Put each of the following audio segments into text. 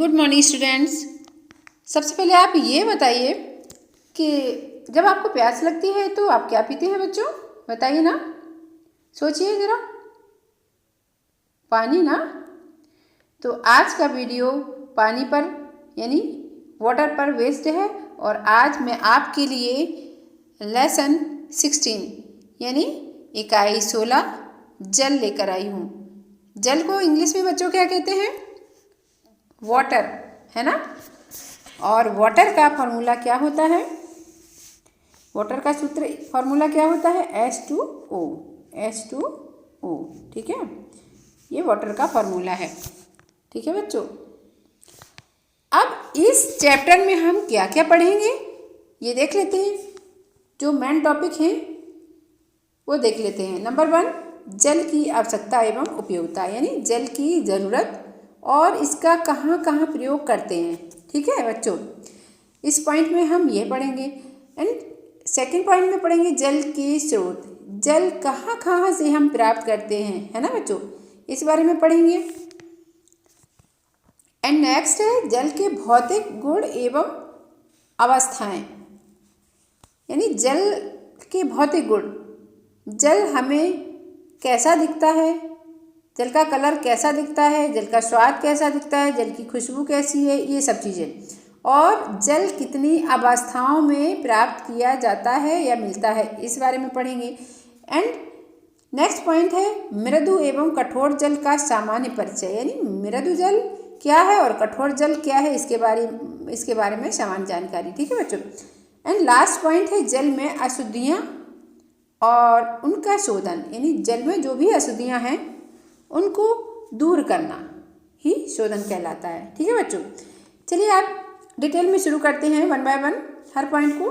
Good morning students. सबसे पहले आप ये बताइए कि जब आपको प्यास लगती है तो आप क्या पीते हैं बच्चों? बताइए ना, सोचिए ज़रा। पानी ना। तो आज का वीडियो पानी पर यानी वाटर पर बेस्ड है और आज मैं आपके लिए लेसन 16 यानी इकाई 16 जल लेकर आई हूँ। जल को इंग्लिश में बच्चों क्या कहते हैं? वाटर, है ना। और वाटर का फॉर्मूला क्या होता है? वाटर का सूत्र फॉर्मूला क्या होता है? H2O, H2O। ठीक है, ये वाटर का फॉर्मूला है। ठीक है बच्चों, अब इस चैप्टर में हम क्या क्या पढ़ेंगे ये देख लेते हैं। जो मेन टॉपिक हैं वो देख लेते हैं। नंबर 1, जल की आवश्यकता एवं उपयोगिता, यानी जल की ज़रूरत और इसका कहाँ कहाँ प्रयोग करते हैं। ठीक है बच्चों, इस पॉइंट में हम ये पढ़ेंगे। एंड सेकंड पॉइंट में पढ़ेंगे जल के स्रोत, जल कहाँ कहाँ से हम प्राप्त करते हैं, है ना बच्चों, इस बारे में पढ़ेंगे। एंड नेक्स्ट है जल के भौतिक गुण एवं अवस्थाएं, यानी जल के भौतिक गुण। जल हमें कैसा दिखता है, जल का कलर कैसा दिखता है, जल का स्वाद कैसा दिखता है, जल की खुशबू कैसी है, ये सब चीज़ें। और जल कितनी अवस्थाओं में प्राप्त किया जाता है या मिलता है, इस बारे में पढ़ेंगे। एंड नेक्स्ट पॉइंट है मृदु एवं कठोर जल का सामान्य परिचय, यानी मृदु जल क्या है और कठोर जल क्या है, इसके बारे में सामान्य जानकारी। ठीक है बच्चों। एंड लास्ट पॉइंट है जल में अशुद्धियाँ और उनका शोधन, यानी जल में जो भी अशुद्धियाँ हैं उनको दूर करना ही शोधन कहलाता है। ठीक है बच्चों, चलिए आप डिटेल में शुरू करते हैं one by one her point को।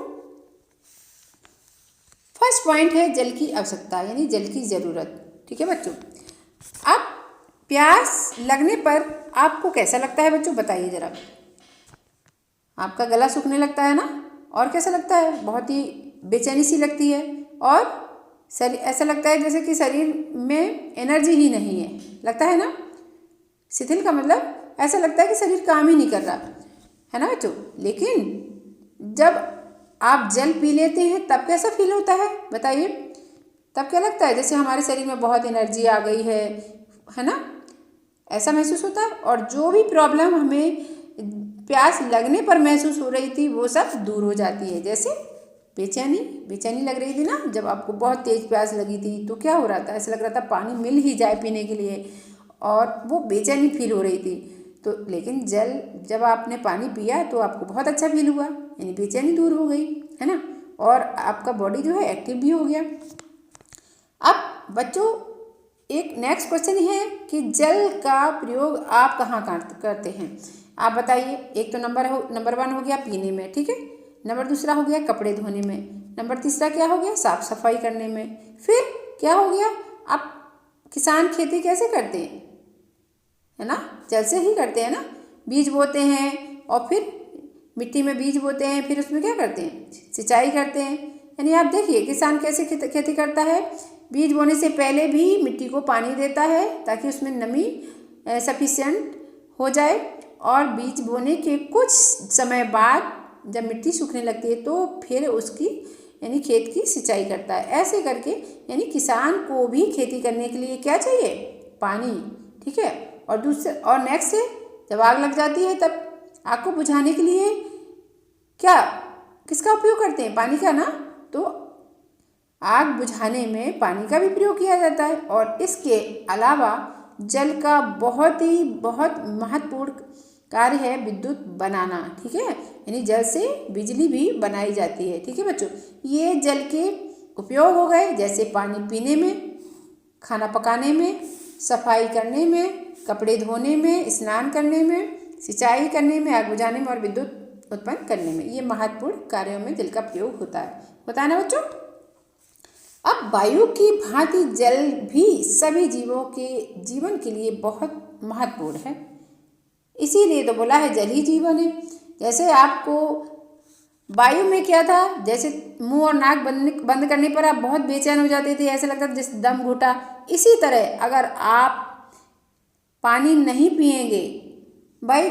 फर्स्ट पॉइंट है जल की आवश्यकता, यानी जल की ज़रूरत। ठीक है बच्चों, अब प्यास लगने पर आपको कैसा लगता है बच्चों? बताइए ज़रा। आपका गला सूखने लगता है ना, और कैसा लगता है? बहुत ही बेचैनी सी लगती है और शरीर ऐसा लगता है जैसे कि शरीर में एनर्जी ही नहीं है, लगता है ना। शिथिल का मतलब ऐसा लगता है कि शरीर काम ही नहीं कर रहा, है ना बच्चों। लेकिन जब आप जल पी लेते हैं तब कैसा फील होता है बताइए? तब क्या लगता है? जैसे हमारे शरीर में बहुत एनर्जी आ गई है ना, ऐसा महसूस होता है। और जो भी प्रॉब्लम हमें प्यास लगने पर महसूस हो रही थी वो सब दूर हो जाती है। जैसे बेचैनी लग रही थी ना, जब आपको बहुत तेज़ प्यास लगी थी तो क्या हो रहा था? ऐसा लग रहा था पानी मिल ही जाए पीने के लिए, और वो बेचैनी फील हो रही थी। तो लेकिन जब आपने पानी पिया तो आपको बहुत अच्छा फील हुआ, यानी बेचैनी दूर हो गई, है ना। और आपका बॉडी जो है एक्टिव भी हो गया। अब बच्चों एक नेक्स्ट क्वेश्चन है कि जल का प्रयोग आप कहाँ करते हैं? आप बताइए। एक तो नंबर 1 हो गया पीने में, ठीक है। नंबर दूसरा हो गया कपड़े धोने में। नंबर तीसरा क्या हो गया? साफ सफाई करने में। फिर क्या हो गया? आप किसान खेती कैसे करते हैं, है ना, जल से ही करते हैं ना। बीज बोते हैं और फिर मिट्टी में बीज बोते हैं, फिर उसमें क्या करते हैं? सिंचाई करते हैं। यानी आप देखिए किसान कैसे खेती करता है। बीज बोने से पहले भी मिट्टी को पानी देता है ताकि उसमें नमी सफिशिएंट हो जाए, और बीज बोने के कुछ समय बाद जब मिट्टी सूखने लगती है तो फिर उसकी यानी खेत की सिंचाई करता है। ऐसे करके यानी किसान को भी खेती करने के लिए क्या चाहिए? पानी। ठीक है। और नेक्स्ट है जब आग लग जाती है तब आग को बुझाने के लिए किसका उपयोग करते हैं? पानी का ना। तो आग बुझाने में पानी का भी प्रयोग किया जाता है। और इसके अलावा जल का बहुत महत्वपूर्ण कार्य है विद्युत बनाना। ठीक है, यानी जल से बिजली भी बनाई जाती है। ठीक है बच्चों, ये जल के उपयोग हो गए, जैसे पानी पीने में, खाना पकाने में, सफाई करने में, कपड़े धोने में, स्नान करने में, सिंचाई करने में, आग बुझाने में और विद्युत उत्पन्न करने में। ये महत्वपूर्ण कार्यों में जल का प्रयोग होता है ना बच्चों। अब वायु की भांति जल भी सभी जीवों के जीवन के लिए बहुत महत्वपूर्ण है, इसीलिए तो बोला है जल ही जीवन है। जैसे आपको वायु में क्या था, जैसे मुंह और नाक बंद करने पर आप बहुत बेचैन हो जाते थे, ऐसा लगता था जैसे दम घुटा। इसी तरह अगर आप पानी नहीं पिएंगे भाई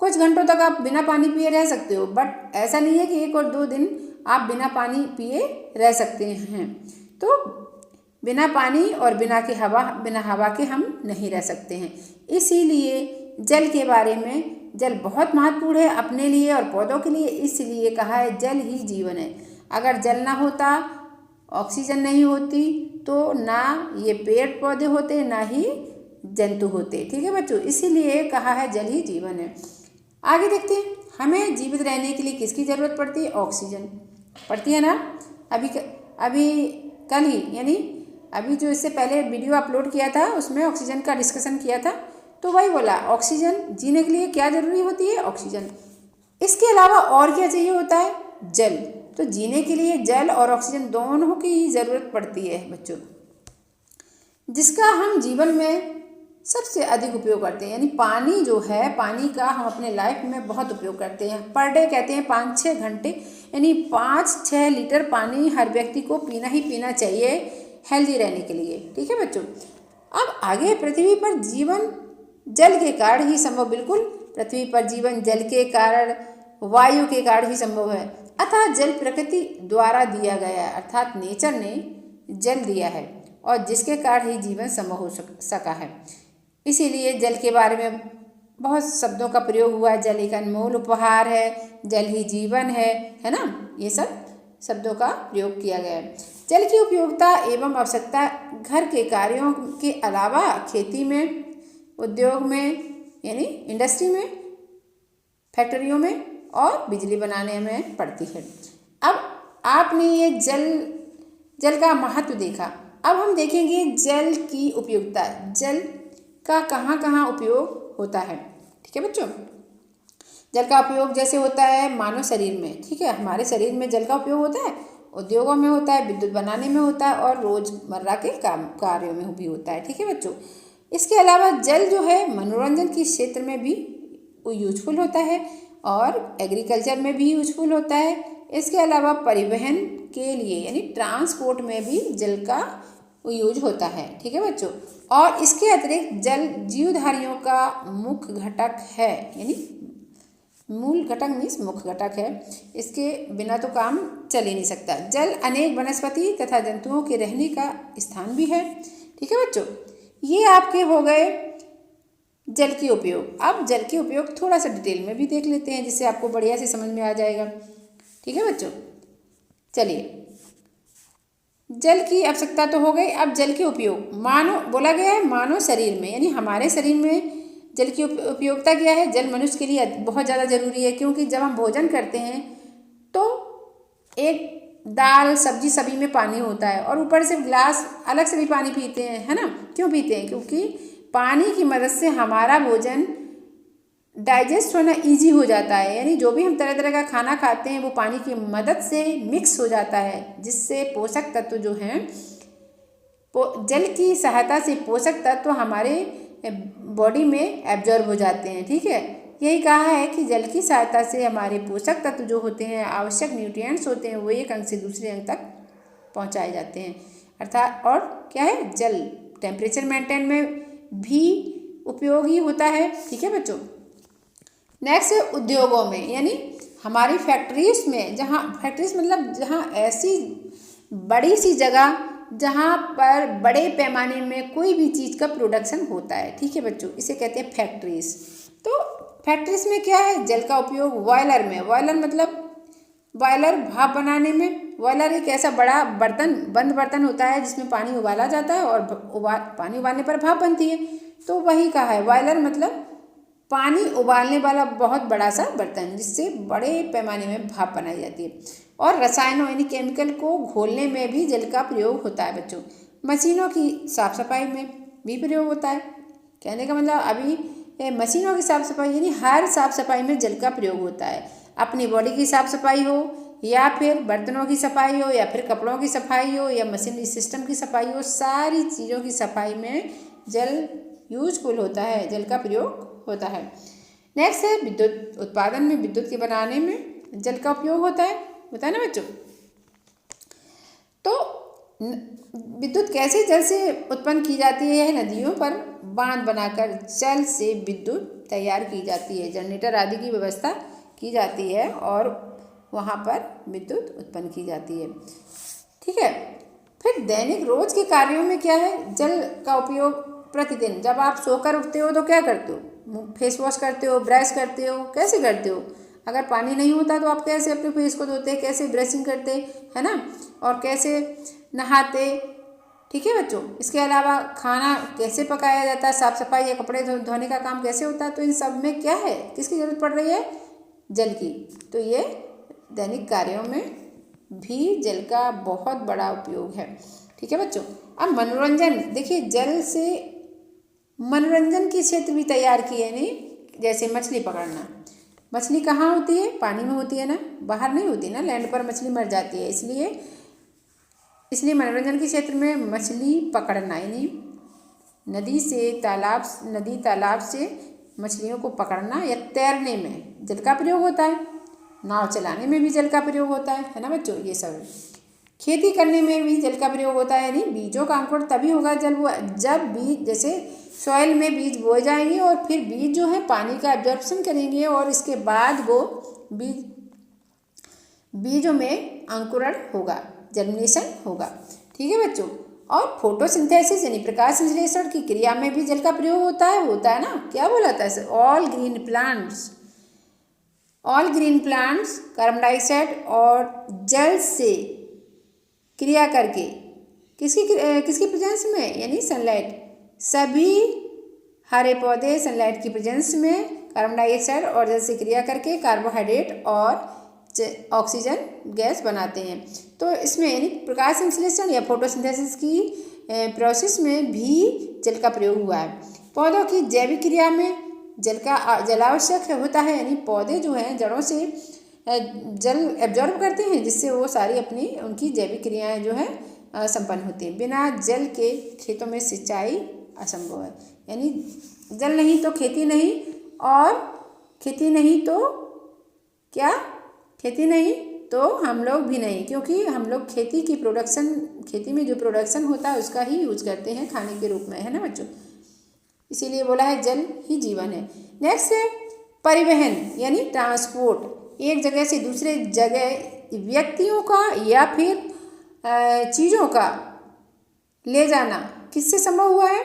कुछ घंटों तक आप बिना पानी पिए रह सकते हो, बट ऐसा नहीं है कि 1 और 2 दिन आप बिना पानी पिए रह सकते हैं। तो बिना पानी और बिना हवा के हम नहीं रह सकते हैं। इसीलिए जल के बारे में, जल बहुत महत्वपूर्ण है अपने लिए और पौधों के लिए, इसलिए कहा है जल ही जीवन है। अगर जल ना होता, ऑक्सीजन नहीं होती, तो ना ये पेड़ पौधे होते, ना ही जंतु होते। ठीक है बच्चों, इसीलिए कहा है जल ही जीवन है। आगे देखते हैं, हमें जीवित रहने के लिए किसकी ज़रूरत पड़ती है? ऑक्सीजन पड़ती है ना। अभी कल ही, यानी अभी जो इससे पहले वीडियो अपलोड किया था उसमें ऑक्सीजन का डिस्कशन किया था, तो वही बोला ऑक्सीजन जीने के लिए क्या ज़रूरी होती है? ऑक्सीजन। इसके अलावा और क्या चाहिए होता है? जल। तो जीने के लिए जल और ऑक्सीजन दोनों की ही ज़रूरत पड़ती है बच्चों, जिसका हम जीवन में सबसे अधिक उपयोग करते हैं। यानी पानी जो है, पानी का हम अपने लाइफ में बहुत उपयोग करते हैं। पर डे कहते हैं 5-6 घंटे, यानी 5-6 लीटर पानी हर व्यक्ति को पीना ही पीना चाहिए हेल्दी रहने के लिए। ठीक है बच्चों, अब आगे पृथ्वी पर जीवन जल के कारण ही संभव। बिल्कुल, पृथ्वी पर जीवन जल के कारण, वायु के कारण ही संभव है। अतः जल प्रकृति द्वारा दिया गया है, अर्थात नेचर ने जल दिया है और जिसके कारण ही जीवन संभव हो सका है। इसीलिए जल के बारे में बहुत शब्दों का प्रयोग हुआ है। जल एक अनमोल उपहार है, जल ही जीवन है ना। ये सब शब्दों का प्रयोग किया गया है। जल की उपयोगिता एवं आवश्यकता घर के कार्यों के अलावा खेती में, उद्योग में यानी इंडस्ट्री में, फैक्ट्रियों में और बिजली बनाने में पड़ती है। अब आपने ये जल का महत्व देखा। अब हम देखेंगे जल की उपयोगिता। जल का कहाँ कहाँ उपयोग होता है। ठीक है बच्चों, जल का उपयोग जैसे होता है मानव शरीर में। ठीक है, हमारे शरीर में जल का उपयोग होता है, उद्योगों में होता है, विद्युत बनाने में होता है और रोजमर्रा के कार्यों में भी होता है। ठीक है बच्चों, इसके अलावा जल जो है मनोरंजन के क्षेत्र में भी यूजफुल होता है और एग्रीकल्चर में भी यूजफुल होता है। इसके अलावा परिवहन के लिए यानी ट्रांसपोर्ट में भी जल का यूज होता है। ठीक है बच्चों, और इसके अतिरिक्त जल जीवधारियों का मुख्य घटक है, यानी मूल घटक मीन्स मुख्य घटक है। इसके बिना तो काम चल ही नहीं सकता। जल अनेक वनस्पति तथा जंतुओं के रहने का स्थान भी है। ठीक है बच्चों, ये आपके हो गए जल के उपयोग। अब जल के उपयोग थोड़ा सा डिटेल में भी देख लेते हैं, जिससे आपको बढ़िया से समझ में आ जाएगा। ठीक है बच्चों, चलिए, जल की आवश्यकता तो हो गई। अब जल के उपयोग मानव बोला गया है, मानव शरीर में यानी हमारे शरीर में जल की उपयोगिता क्या है? जल मनुष्य के लिए बहुत ज़्यादा ज़रूरी है, क्योंकि जब हम भोजन करते हैं तो एक दाल सब्जी सभी में पानी होता है और ऊपर से गिलास अलग से भी पानी पीते हैं, है ना। क्यों पीते हैं? क्योंकि पानी की मदद से हमारा भोजन डाइजेस्ट होना इजी हो जाता है। यानी जो भी हम तरह तरह का खाना खाते हैं वो पानी की मदद से मिक्स हो जाता है, जिससे पोषक तत्व जो हैं जल की सहायता से पोषक तत्व हमारे बॉडी में एब्जॉर्ब हो जाते हैं। ठीक है, यही कहा है कि जल की सहायता से हमारे पोषक तत्व जो होते हैं, आवश्यक न्यूट्रिएंट्स होते हैं, वो एक अंग से दूसरे अंग तक पहुंचाए जाते हैं। अर्थात और क्या है, जल टेम्परेचर मेंटेन में भी उपयोगी होता है। ठीक है बच्चों, नेक्स्ट उद्योगों में यानी हमारी फैक्ट्रीज में, जहाँ फैक्ट्रीज मतलब जहाँ ऐसी बड़ी सी जगह जहाँ पर बड़े पैमाने में कोई भी चीज़ का प्रोडक्शन होता है। ठीक है बच्चों, इसे कहते हैं फैक्ट्रीज। तो फैक्ट्रीज में क्या है? जल का उपयोग बॉयलर में। बॉयलर मतलब बॉयलर भाप बनाने में। बॉयलर एक ऐसा बड़ा बर्तन, बंद बर्तन होता है जिसमें पानी उबाला जाता है और पानी उबालने पर भाप बनती है। तो वही कहा है, बॉयलर मतलब पानी उबालने वाला बहुत बड़ा सा बर्तन, जिससे बड़े पैमाने में भाप बनाई जाती है। और रसायनों यानी केमिकल को घोलने में भी जल का प्रयोग होता है बच्चों। मशीनों की साफ सफाई में भी प्रयोग होता है। कहने का मतलब अभी मशीनों की साफ सफाई यानी हर साफ सफाई में जल का प्रयोग होता है। अपनी बॉडी की साफ सफाई हो या फिर बर्तनों की सफाई हो या फिर कपड़ों की सफाई हो या मशीनरी सिस्टम की सफाई हो, सारी चीज़ों की सफाई में जल यूजफुल होता है, जल का प्रयोग होता है। नेक्स्ट है विद्युत उत्पादन में, विद्युत के बनाने में जल का उपयोग होता है ना बच्चों। तो विद्युत कैसे जल से उत्पन्न की जाती है? नदियों पर बांध बनाकर जल से विद्युत तैयार की जाती है, जनरेटर आदि की व्यवस्था की जाती है और वहाँ पर विद्युत उत्पन्न की जाती है। ठीक है, फिर दैनिक रोज के कार्यों में क्या है, जल का उपयोग प्रतिदिन जब आप सोकर उठते हो तो क्या करते हो, फेस वॉश करते हो, ब्रश करते हो, कैसे करते हो। अगर पानी नहीं होता तो आप कैसे अपने फेस को धोते, कैसे ब्रशिंग करते, है ना, और कैसे नहाते। ठीक है बच्चों, इसके अलावा खाना कैसे पकाया जाता है, साफ सफाई या कपड़े धोने का काम कैसे होता है। तो इन सब में क्या है, किसकी जरूरत पड़ रही है, जल की। तो ये दैनिक कार्यों में भी जल का बहुत बड़ा उपयोग है। ठीक है बच्चों, अब मनोरंजन देखिए, जल से मनोरंजन के क्षेत्र भी तैयार किए नहीं, जैसे मछली पकड़ना। मछली कहाँ होती है, पानी में होती है ना, बाहर नहीं होती ना, लैंड पर मछली मर जाती है। इसलिए मनोरंजन के क्षेत्र में मछली पकड़ना, यानी नदी तालाब से मछलियों को पकड़ना या तैरने में जल का प्रयोग होता है। नाव चलाने में भी जल का प्रयोग होता है ना बच्चों, ये सब। खेती करने में भी जल का प्रयोग होता है, यानी बीजों का अंकुरण तभी होगा जब बीज, जैसे सॉइल में बीज बोए जाएंगे और फिर बीज जो है पानी का एब्जॉर्प्शन करेंगे और इसके बाद वो बीजों में अंकुरण होगा, जर्मिनेशन होगा। ठीक है बच्चों, और फोटोसिंथेसिस यानी प्रकाश संश्लेषण की क्रिया में भी जल का प्रयोग होता है ना। क्या बोला था इसे, all green plants carbon dioxide और जल से क्रिया करके किसकी प्रेजेंस में, यानी सनलाइट, सभी हरे पौधे सनलाइट की प्रेजेंस में कार्बन डाइऑक्साइड और जल से क्रिया करके कार्बोहाइड्रेट और ऑक्सीजन गैस बनाते हैं। तो इसमें यानी प्रकाश संश्लेषण या फोटोसिंथेसिस की प्रोसेस में भी जल का प्रयोग हुआ है। पौधों की जैविक क्रिया में जल आवश्यक होता है, यानी पौधे जो हैं जड़ों से जल एब्जॉर्ब करते हैं, जिससे वो सारी उनकी जैविक क्रियाएं जो है संपन्न होती हैं। बिना जल के खेतों में सिंचाई असंभव है, यानी जल नहीं तो खेती नहीं, और खेती नहीं तो क्या, खेती नहीं तो हम लोग भी नहीं, क्योंकि हम लोग खेती में जो प्रोडक्शन होता है उसका ही यूज करते हैं खाने के रूप में, है ना बच्चों। इसीलिए बोला है जल ही जीवन है। नेक्स्ट है परिवहन, यानी ट्रांसपोर्ट। एक जगह से दूसरे जगह व्यक्तियों का या फिर चीज़ों का ले जाना किससे संभव हुआ है,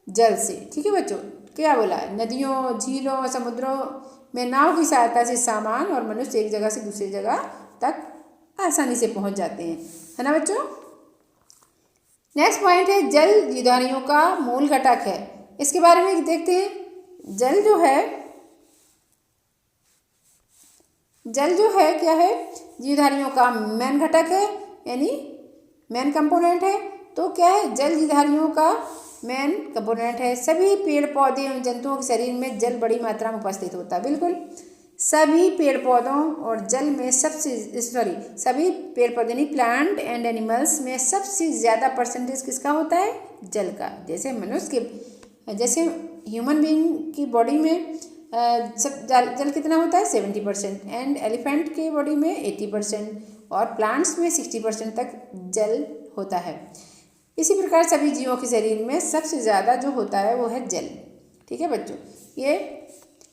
जल से। ठीक है बच्चों, क्या बोला है, नदियों, झीलों, समुद्रों में नाव की सहायता से सामान और मनुष्य एक जगह से दूसरी जगह तक आसानी से पहुंच जाते हैं, है ना बच्चों। नेक्स्ट पॉइंट है जल जीवधारियों का मूल घटक है। इसके बारे में देखते हैं। जल जो है क्या है, जीवधारियों का मेन घटक है, यानी मेन कंपोनेंट है। तो क्या है, जल जीवधारियों का मेन कंपोनेंट है। सभी पेड़ पौधे एवं जंतुओं के शरीर में जल बड़ी मात्रा में उपस्थित होता है। बिल्कुल सभी पेड़ पौधों और जल में सभी पेड़ पौधे नहीं, प्लांट एंड एनिमल्स में सबसे ज़्यादा परसेंटेज किसका होता है, जल का। जैसे ह्यूमन बीइंग की बॉडी में जल कितना होता है, 70%, एंड एलिफेंट के बॉडी में 80%, और प्लांट्स में 60% तक जल होता है। इसी प्रकार सभी जीवों के शरीर में सबसे ज़्यादा जो होता है वो है जल। ठीक है बच्चों, ये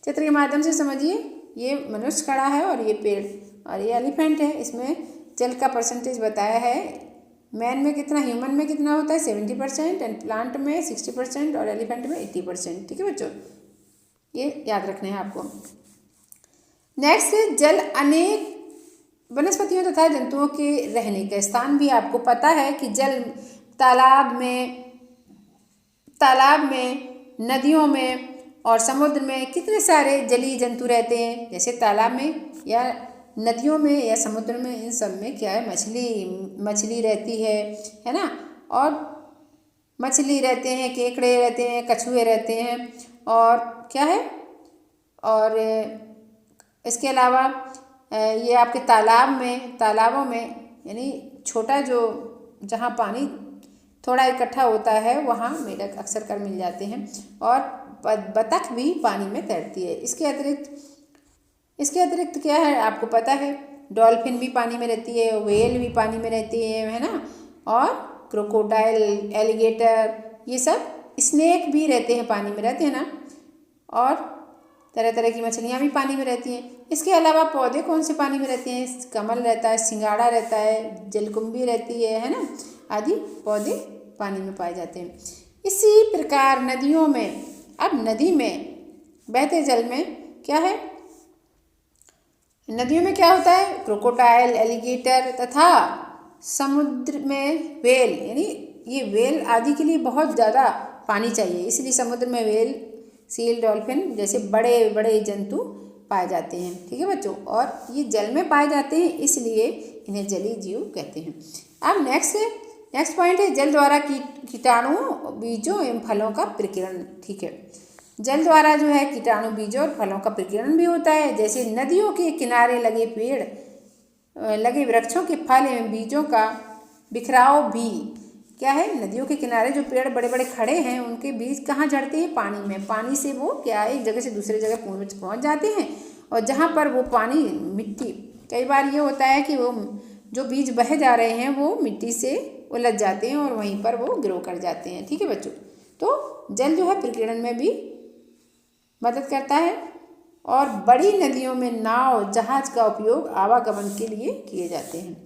चित्र के माध्यम से समझिए। ये मनुष्य खड़ा है और ये पेड़ और ये एलिफेंट है। इसमें जल का परसेंटेज बताया है। मैन में कितना, ह्यूमन में कितना होता है, 70%, एंड प्लांट में 60% और एलिफेंट में 80%। ठीक है बच्चों, ये याद रखना है आपको। नेक्स्ट है जल अनेक वनस्पतियों तथा जंतुओं के रहने का स्थान भी। आपको पता है कि जल तालाब में, नदियों में और समुद्र में कितने सारे जलीय जंतु रहते हैं। जैसे तालाब में या नदियों में या समुद्र में, इन सब में क्या है, मछली रहती है ना, और मछली रहते हैं, केकड़े रहते हैं, कछुए रहते हैं, और क्या है, और इसके अलावा ये आपके तालाबों में यानी छोटा जो जहाँ पानी थोड़ा इकट्ठा होता है वहाँ मेढक अक्सर कर मिल जाते हैं, और बतख भी पानी में तैरती है। इसके अतिरिक्त क्या है, आपको पता है, डॉल्फिन भी पानी में रहती है, व्हेल भी पानी में रहती है ना, और क्रोकोडाइल, एलिगेटर, ये सब स्नेक भी रहते हैं, पानी में रहते हैं ना, और तरह तरह की मछलियाँ भी पानी में रहती हैं। इसके अलावा पौधे कौन से पानी में रहते हैं? कमल रहता है, सिंगाड़ा रहता है, जलकुंभी रहती है ना, आदि पौधे पानी में पाए जाते हैं। इसी प्रकार नदियों में, अब नदी में बहते जल में क्या है, नदियों में क्या होता है? क्रोकोडाइल, एलिगेटर तथा समुद्र में वेल, यानी ये वेल आदि के लिए बहुत ज़्यादा पानी चाहिए, इसलिए समुद्र में वेल, सील, डॉल्फिन जैसे बड़े बड़े जंतु पाए जाते हैं। ठीक है बच्चों, और ये जल में पाए जाते हैं, इसलिए इन्हें जलीय जीव कहते हैं। अब नेक्स्ट पॉइंट है जल द्वारा कीटाणुओं, बीजों एवं फलों का प्रकीर्णन। ठीक है, जल द्वारा जो है कीटाणु, बीजों और फलों का प्रकीर्णन भी होता है। जैसे नदियों के किनारे लगे पेड़, लगे वृक्षों के फल एवं बीजों का बिखराव भी क्या है, नदियों के किनारे जो पेड़ बड़े बड़े खड़े हैं उनके बीज कहाँ झड़ते हैं? पानी में। पानी से वो क्या है, एक जगह से दूसरे जगह पहुँच जाते हैं, और जहाँ पर वो पानी, मिट्टी, कई बार ये होता है कि वो जो बीज बह जा रहे हैं वो मिट्टी से उलझ जाते हैं और वहीं पर वो ग्रो कर जाते हैं। ठीक है बच्चों, तो जल जो है प्रकीर्णन में भी मदद करता है। और बड़ी नदियों में नाव, जहाज का उपयोग आवागमन के लिए किए जाते हैं।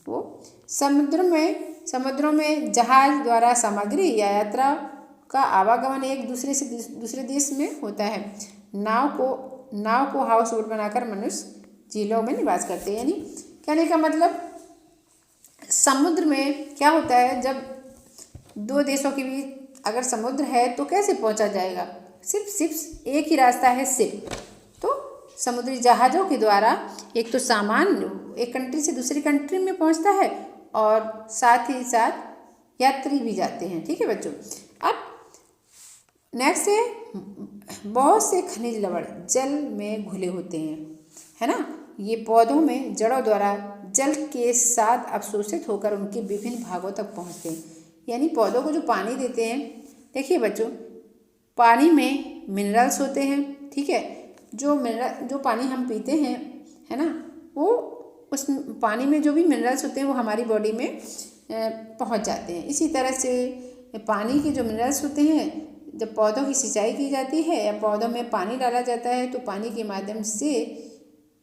वो समुद्रों में जहाज द्वारा सामग्री या यात्रा का आवागमन एक दूसरे से दूसरे देश में होता है। नाव को हाउस बोट बनाकर मनुष्य झीलों में निवास करते हैं। यानी कहने का मतलब समुद्र में क्या होता है, जब दो देशों के बीच अगर समुद्र है तो कैसे पहुंचा जाएगा? सिर्फ एक ही रास्ता है, शिप। तो समुद्री जहाज़ों के द्वारा एक तो सामान एक कंट्री से दूसरी कंट्री में पहुंचता है और साथ ही साथ यात्री भी जाते हैं। ठीक है बच्चों, अब नेक्स्ट है बहुत से खनिज लवण जल में घुले होते हैं, है ना। ये पौधों में जड़ों द्वारा जल के साथ अवशोषित होकर उनके विभिन्न भागों तक पहुंचते हैं। यानी पौधों को जो पानी देते हैं, देखिए बच्चों, पानी में मिनरल्स होते हैं। ठीक है, जो पानी हम पीते हैं, है ना, वो उस पानी में जो भी मिनरल्स होते हैं वो हमारी बॉडी में पहुंच जाते हैं। इसी तरह से पानी के जो मिनरल्स होते हैं, जब पौधों की सिंचाई की जाती है या पौधों में पानी डाला जाता है तो पानी के माध्यम से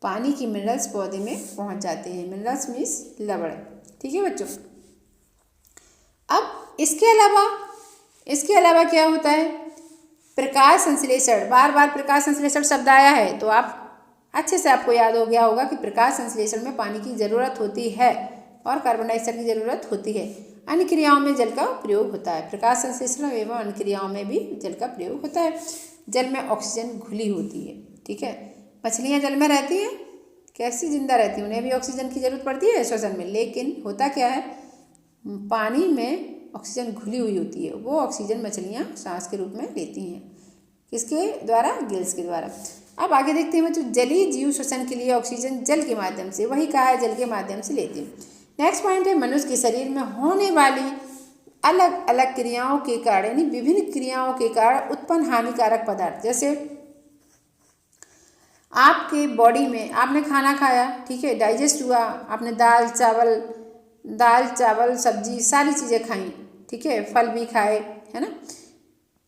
पानी की मिनरल्स पौधे में पहुंच जाते हैं। मिनरल्स मीन्स लवण। ठीक है बच्चों, अब इसके अलावा क्या होता है? प्रकाश संश्लेषण। बार बार प्रकाश संश्लेषण शब्द आया है तो आप अच्छे से आपको याद हो गया होगा कि प्रकाश संश्लेषण में पानी की ज़रूरत होती है और कार्बन डाइऑक्साइड की ज़रूरत होती है। अन्य क्रियाओं में जल का प्रयोग होता है। प्रकाश संश्लेषण एवं अन्य क्रियाओं में भी जल का प्रयोग होता है। जल में ऑक्सीजन घुली होती है। ठीक है, मछलियाँ जल में रहती हैं, कैसी जिंदा रहती हैं, उन्हें भी ऑक्सीजन की जरूरत पड़ती है श्वसन में, लेकिन होता क्या है, पानी में ऑक्सीजन घुली हुई होती है। वो ऑक्सीजन मछलियाँ सांस के रूप में लेती हैं। किसके द्वारा? गिल्स के द्वारा। अब आगे देखते हैं बच्चों, जलीय जीव श्वसन के लिए ऑक्सीजन जल के माध्यम से, वही कहा है जल के माध्यम से लेते हैं। नेक्स्ट पॉइंट है मनुष्य के शरीर में होने वाली अलग अलग क्रियाओं के कारण, यानी विभिन्न क्रियाओं के कारण उत्पन्न हानिकारक पदार्थ। जैसे आपके बॉडी में आपने खाना खाया, ठीक है, डाइजेस्ट हुआ, आपने दाल चावल सब्जी सारी चीज़ें खाई, ठीक है, फल भी खाए, है ना।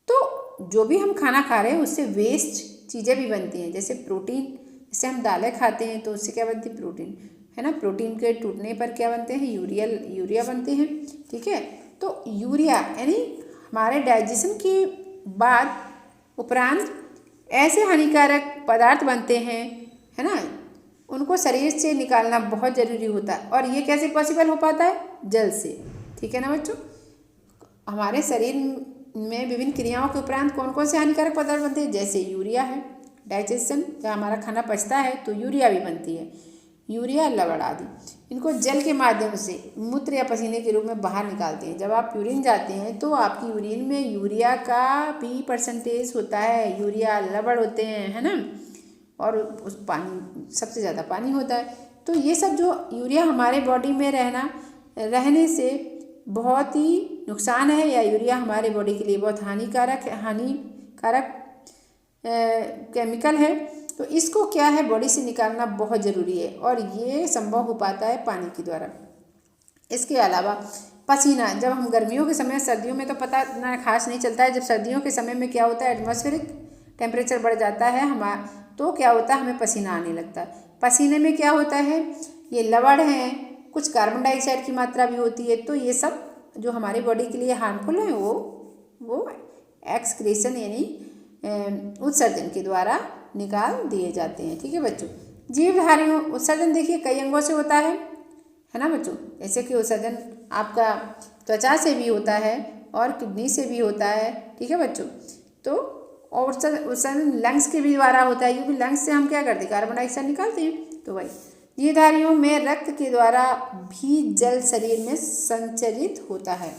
तो जो भी हम खाना खा रहे हैं उससे वेस्ट चीज़ें भी बनती हैं, जैसे प्रोटीन। जैसे हम दालें खाते हैं तो उससे क्या बनती है? प्रोटीन, है ना। प्रोटीन के टूटने पर क्या बनते हैं? यूरिया बनते हैं। ठीक है, तो यूरिया यानी हमारे डाइजेशन के बाद उपरांत ऐसे हानिकारक पदार्थ बनते हैं, है ना, उनको शरीर से निकालना बहुत ज़रूरी होता है। और ये कैसे पॉसिबल हो पाता है? जल से। ठीक है ना बच्चों, हमारे शरीर में विभिन्न क्रियाओं के उपरांत कौन कौन से हानिकारक पदार्थ बनते हैं? जैसे यूरिया है, डाइजेशन, जब हमारा खाना पचता है तो यूरिया भी बनती है, यूरिया, लवण आदि। इनको जल के माध्यम से मूत्र या पसीने के रूप में बाहर निकालते हैं। जब आप यूरिन जाते हैं तो आपकी यूरिन में यूरिया का भी परसेंटेज होता है, यूरिया, लवण होते हैं, है ना, और उस पानी सबसे ज़्यादा पानी होता है। तो ये सब जो यूरिया हमारे बॉडी में रहने से बहुत ही नुकसान है, या यूरिया हमारे बॉडी के लिए बहुत हानिकारक केमिकल है। तो इसको क्या है, बॉडी से निकालना बहुत ज़रूरी है, और ये संभव हो पाता है पानी के द्वारा। इसके अलावा पसीना, जब हम गर्मियों के समय, सर्दियों में तो पता ना खास नहीं चलता है, जब सर्दियों के समय में क्या होता है, एटमॉस्फेरिक टेम्परेचर बढ़ जाता है तो क्या होता है, हमें पसीना आने लगता है। पसीने में क्या होता है, ये लवण है, कुछ कार्बन डाइऑक्साइड की मात्रा भी होती है, तो ये सब जो हमारी बॉडी के लिए हार्मफुल है वो एक्सक्रीशन यानी उत्सर्जन के द्वारा निकाल दिए जाते हैं। ठीक है बच्चों। जीवधारियों उत्सर्जन देखिए कई अंगों से होता है ना बच्चों। जैसे कि उत्सर्जन आपका त्वचा से भी होता है और किडनी से भी होता है। ठीक है बच्चों। तो और उत्सर्जन लंग्स के भी द्वारा होता है, क्योंकि लंग्स से हम क्या करते हैं, कार्बन डाइऑक्साइड निकालते हैं। तो वही जीवधारियों में रक्त के द्वारा भी जल शरीर में संचरित होता है।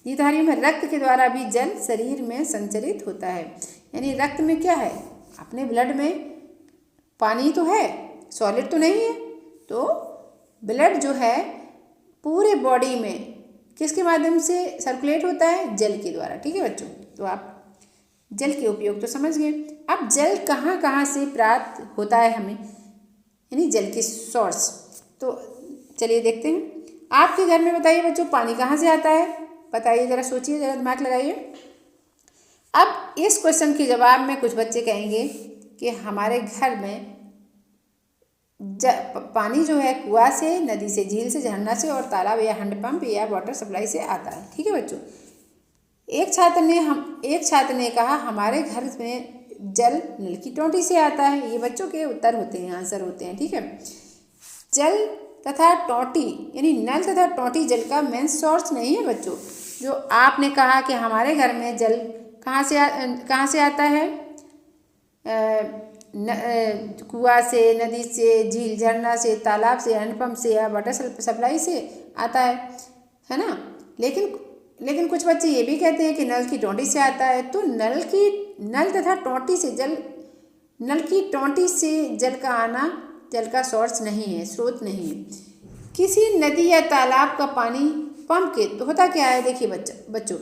जीवधारियों में रक्त के द्वारा भी जल शरीर में संचरित होता है। यानी रक्त में क्या है, अपने ब्लड में पानी तो है, सॉलिड तो नहीं है। तो ब्लड जो है पूरे बॉडी में किसके माध्यम से सर्कुलेट होता है, जल के द्वारा। ठीक है बच्चों। तो आप जल के उपयोग तो समझ गए। अब जल कहाँ कहाँ से प्राप्त होता है हमें, यानी जल के सोर्स। तो चलिए देखते हैं। आपके घर में बताइए बच्चों पानी कहाँ से आता है, बताइए जरा, सोचिए जरा, दिमाग लगाइए। अब इस क्वेश्चन के जवाब में कुछ बच्चे कहेंगे कि हमारे घर में पानी जो है कुआं से, नदी से, झील से, झरना से और तालाब या हैंडपंप या वाटर सप्लाई से आता है। ठीक है बच्चों। एक छात्र ने कहा हमारे घर में जल नल की टोंटी से आता है। ये बच्चों के उत्तर होते हैं, आंसर होते हैं। ठीक है। जल तथा टोंटी यानी नल तथा टोंटी जल का मेन सोर्स नहीं है बच्चों। जो आपने कहा कि हमारे घर में जल कहाँ से आता है, कुआं से, नदी से, झील, झरना से, तालाब से, हैंडपंप से या वाटर सप्लाई से आता है ना। लेकिन कुछ बच्चे ये भी कहते हैं कि नल की टोंटी से आता है। तो नल तथा टोंटी से नल की टोंटी से जल का आना जल का सोर्स नहीं है, स्रोत नहीं है। किसी नदी या तालाब का पानी पंप के, तो होता क्या है, देखिए बच्चों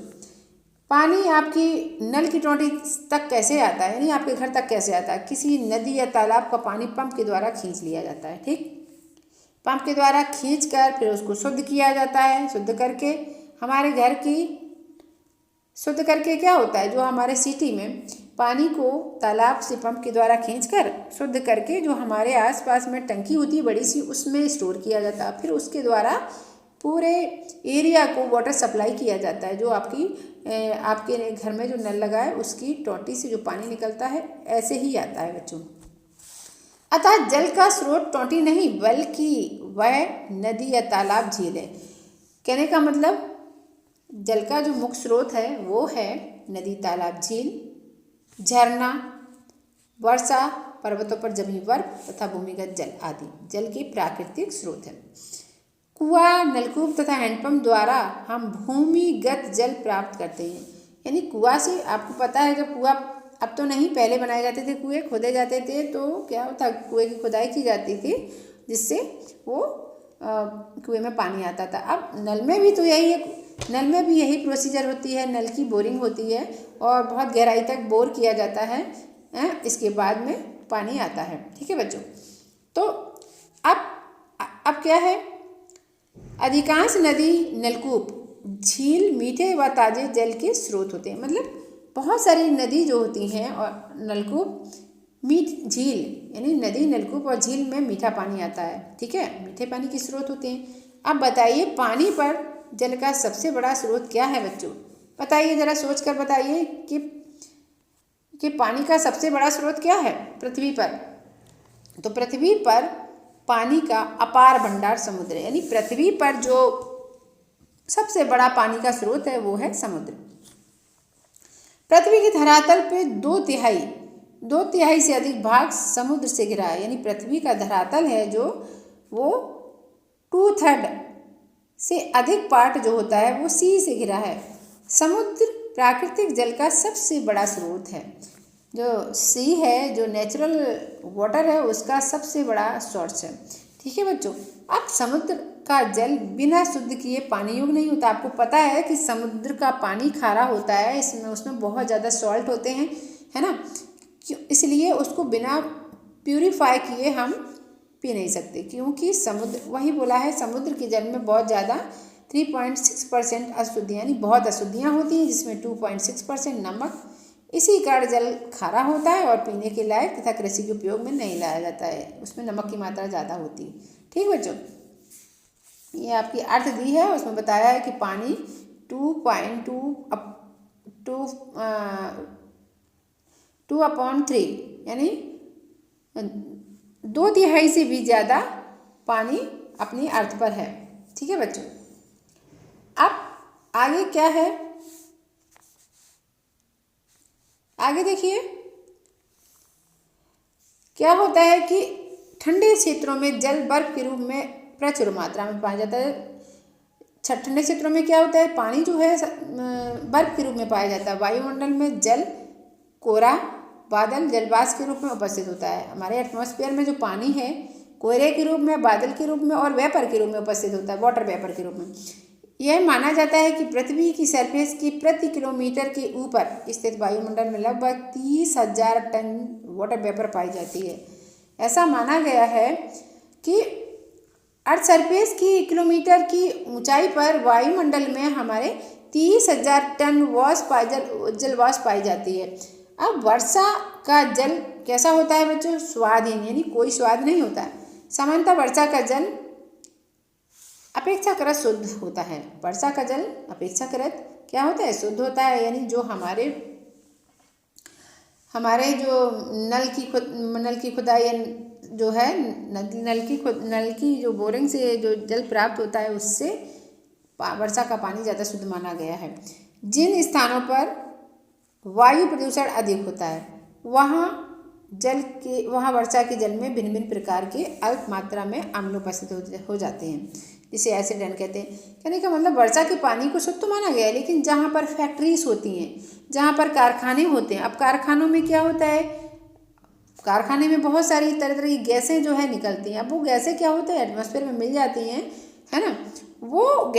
पानी आपकी नल की टोंटी तक कैसे आता है, यानी आपके घर तक कैसे आता है। किसी नदी या तालाब का पानी पंप के द्वारा खींच लिया जाता है। ठीक, पंप के द्वारा खींचकर फिर उसको शुद्ध किया जाता है। शुद्ध करके हमारे घर की शुद्ध करके क्या होता है, जो हमारे सिटी में पानी को तालाब से पंप के द्वारा खींचकर शुद्ध करके जो हमारे आसपास में टंकी होती है बड़ी सी, उसमें स्टोर किया जाता है। फिर उसके द्वारा पूरे एरिया को वाटर सप्लाई किया जाता है। जो आपके घर में जो नल लगा है उसकी टोंटी से जो पानी निकलता है ऐसे ही आता है बच्चों। अतः जल का स्रोत टोंटी नहीं बल्कि वह नदी या तालाब, झील है। कहने का मतलब जल का जो मुख्य स्रोत है वो है नदी, तालाब, झील, झरना, वर्षा, पर्वतों पर जमी बर्फ तथा भूमिगत जल आदि जल के प्राकृतिक स्रोत हैं। कुआं, नलकूप तथा हैंडपंप द्वारा हम भूमिगत जल प्राप्त करते हैं। यानी कुआं से, आपको पता है जब कुआं, अब तो नहीं, पहले बनाए जाते थे कुएं, खोदे जाते थे, तो क्या होता, कुएं की खुदाई की जाती थी जिससे वो कुएं में पानी आता था। अब नल में भी तो यही है, नल में भी यही प्रोसीजर होती है। नल की बोरिंग होती है और बहुत गहराई तक बोर किया जाता है, इसके बाद में पानी आता है। ठीक है बच्चों। तो अब क्या है, अधिकांश नदी, नलकूप, झील मीठे व ताजे जल के स्रोत होते हैं। मतलब बहुत सारी नदी जो होती हैं और नलकूप, झील यानी नदी, नलकूप और झील में मीठा पानी आता है। ठीक है, मीठे पानी के स्रोत होते हैं। अब बताइए पानी पर जल का सबसे बड़ा स्रोत क्या है बच्चों, बताइए जरा, सोच कर बताइए कि पानी का सबसे बड़ा स्रोत क्या है पृथ्वी पर। तो पृथ्वी पर पानी का अपार भंडार समुद्र है। यानी पृथ्वी पर जो सबसे बड़ा पानी का स्रोत है वो है समुद्र। पृथ्वी के धरातल पे दो तिहाई से अधिक भाग समुद्र से घिरा है। यानी पृथ्वी का धरातल है जो, वो 2/3 से अधिक पार्ट जो होता है वो सी से घिरा है। समुद्र प्राकृतिक जल का सबसे बड़ा स्रोत है। जो सी है, जो नेचुरल वाटर है, उसका सबसे बड़ा सोर्स है। ठीक है बच्चों। अब समुद्र का जल बिना शुद्ध किए पानी योग्य नहीं होता। आपको पता है कि समुद्र का पानी खारा होता है, उसमें बहुत ज़्यादा सॉल्ट होते हैं, है ना। इसलिए उसको बिना प्यूरिफाई किए हम पी नहीं सकते, क्योंकि समुद्र, वही बोला है, समुद्र के जल में बहुत ज़्यादा 3.6% अशुद्ध यानी बहुत अशुद्धियाँ होती हैं, जिसमें 2.6% नमक। इसी कारण जल खारा होता है और पीने के लायक तथा कृषि के उपयोग में नहीं लाया जाता है, उसमें नमक की मात्रा ज़्यादा होती है। ठीक बच्चों, ये आपकी अर्थ दी है, उसमें बताया है कि पानी 2.3 यानी 2/3 से भी ज़्यादा पानी अपनी अर्थ पर है। ठीक है बच्चों, अब आगे क्या है, आगे देखिए क्या होता है कि ठंडे क्षेत्रों में जल बर्फ के रूप में प्रचुर मात्रा में पाया जाता है। ठंडे क्षेत्रों में क्या होता है, पानी जो है बर्फ के रूप में पाया जाता है। वायुमंडल में जल कोरा बादल जलवाष्प के रूप में उपस्थित होता है। हमारे एटमॉस्फेयर में जो पानी है कोयले के रूप में, बादल के रूप में और वेपर के रूप में उपस्थित होता है, वाटर वेपर के रूप में। यह माना जाता है कि पृथ्वी की सरफेस की प्रति किलोमीटर के ऊपर स्थित वायुमंडल में लगभग 30,000 टन वाटर वेपर पाई जाती है। ऐसा माना गया है कि अर्थ सरफेस की किलोमीटर की ऊंचाई पर वायुमंडल में हमारे 30,000 टन जलवाष्प पाई जाती है। अब वर्षा का जल कैसा होता है बच्चों, स्वादहीन यानी कोई स्वाद नहीं होता है। सामान्यतः वर्षा का जल अपेक्षाकृत शुद्ध होता है। वर्षा का जल अपेक्षाकृत क्या होता है, शुद्ध होता है, यानी जो हमारे जो नल की खुदाई जो है, नल की जो बोरिंग से जो जल प्राप्त होता है उससे वर्षा का पानी ज़्यादा शुद्ध माना गया है। जिन स्थानों पर वायु प्रदूषण अधिक होता है वहाँ वर्षा के जल में भिन्न भिन्न प्रकार के अल्प मात्रा में अम्ल उपस्थित हो जाते हैं, जिसे एसिड रेन कहते हैं। कहने का मतलब वर्षा के पानी को शुद्ध तो माना गया है, लेकिन जहाँ पर फैक्ट्रीज होती हैं, जहाँ पर कारखाने होते हैं, अब कारखानों में क्या होता है, कारखाने में बहुत सारी तरह तरह की गैसें जो है निकलती हैं। अब वो गैसें क्या होता है, एटमॉस्फेयर में मिल जाती हैं, है ना। वो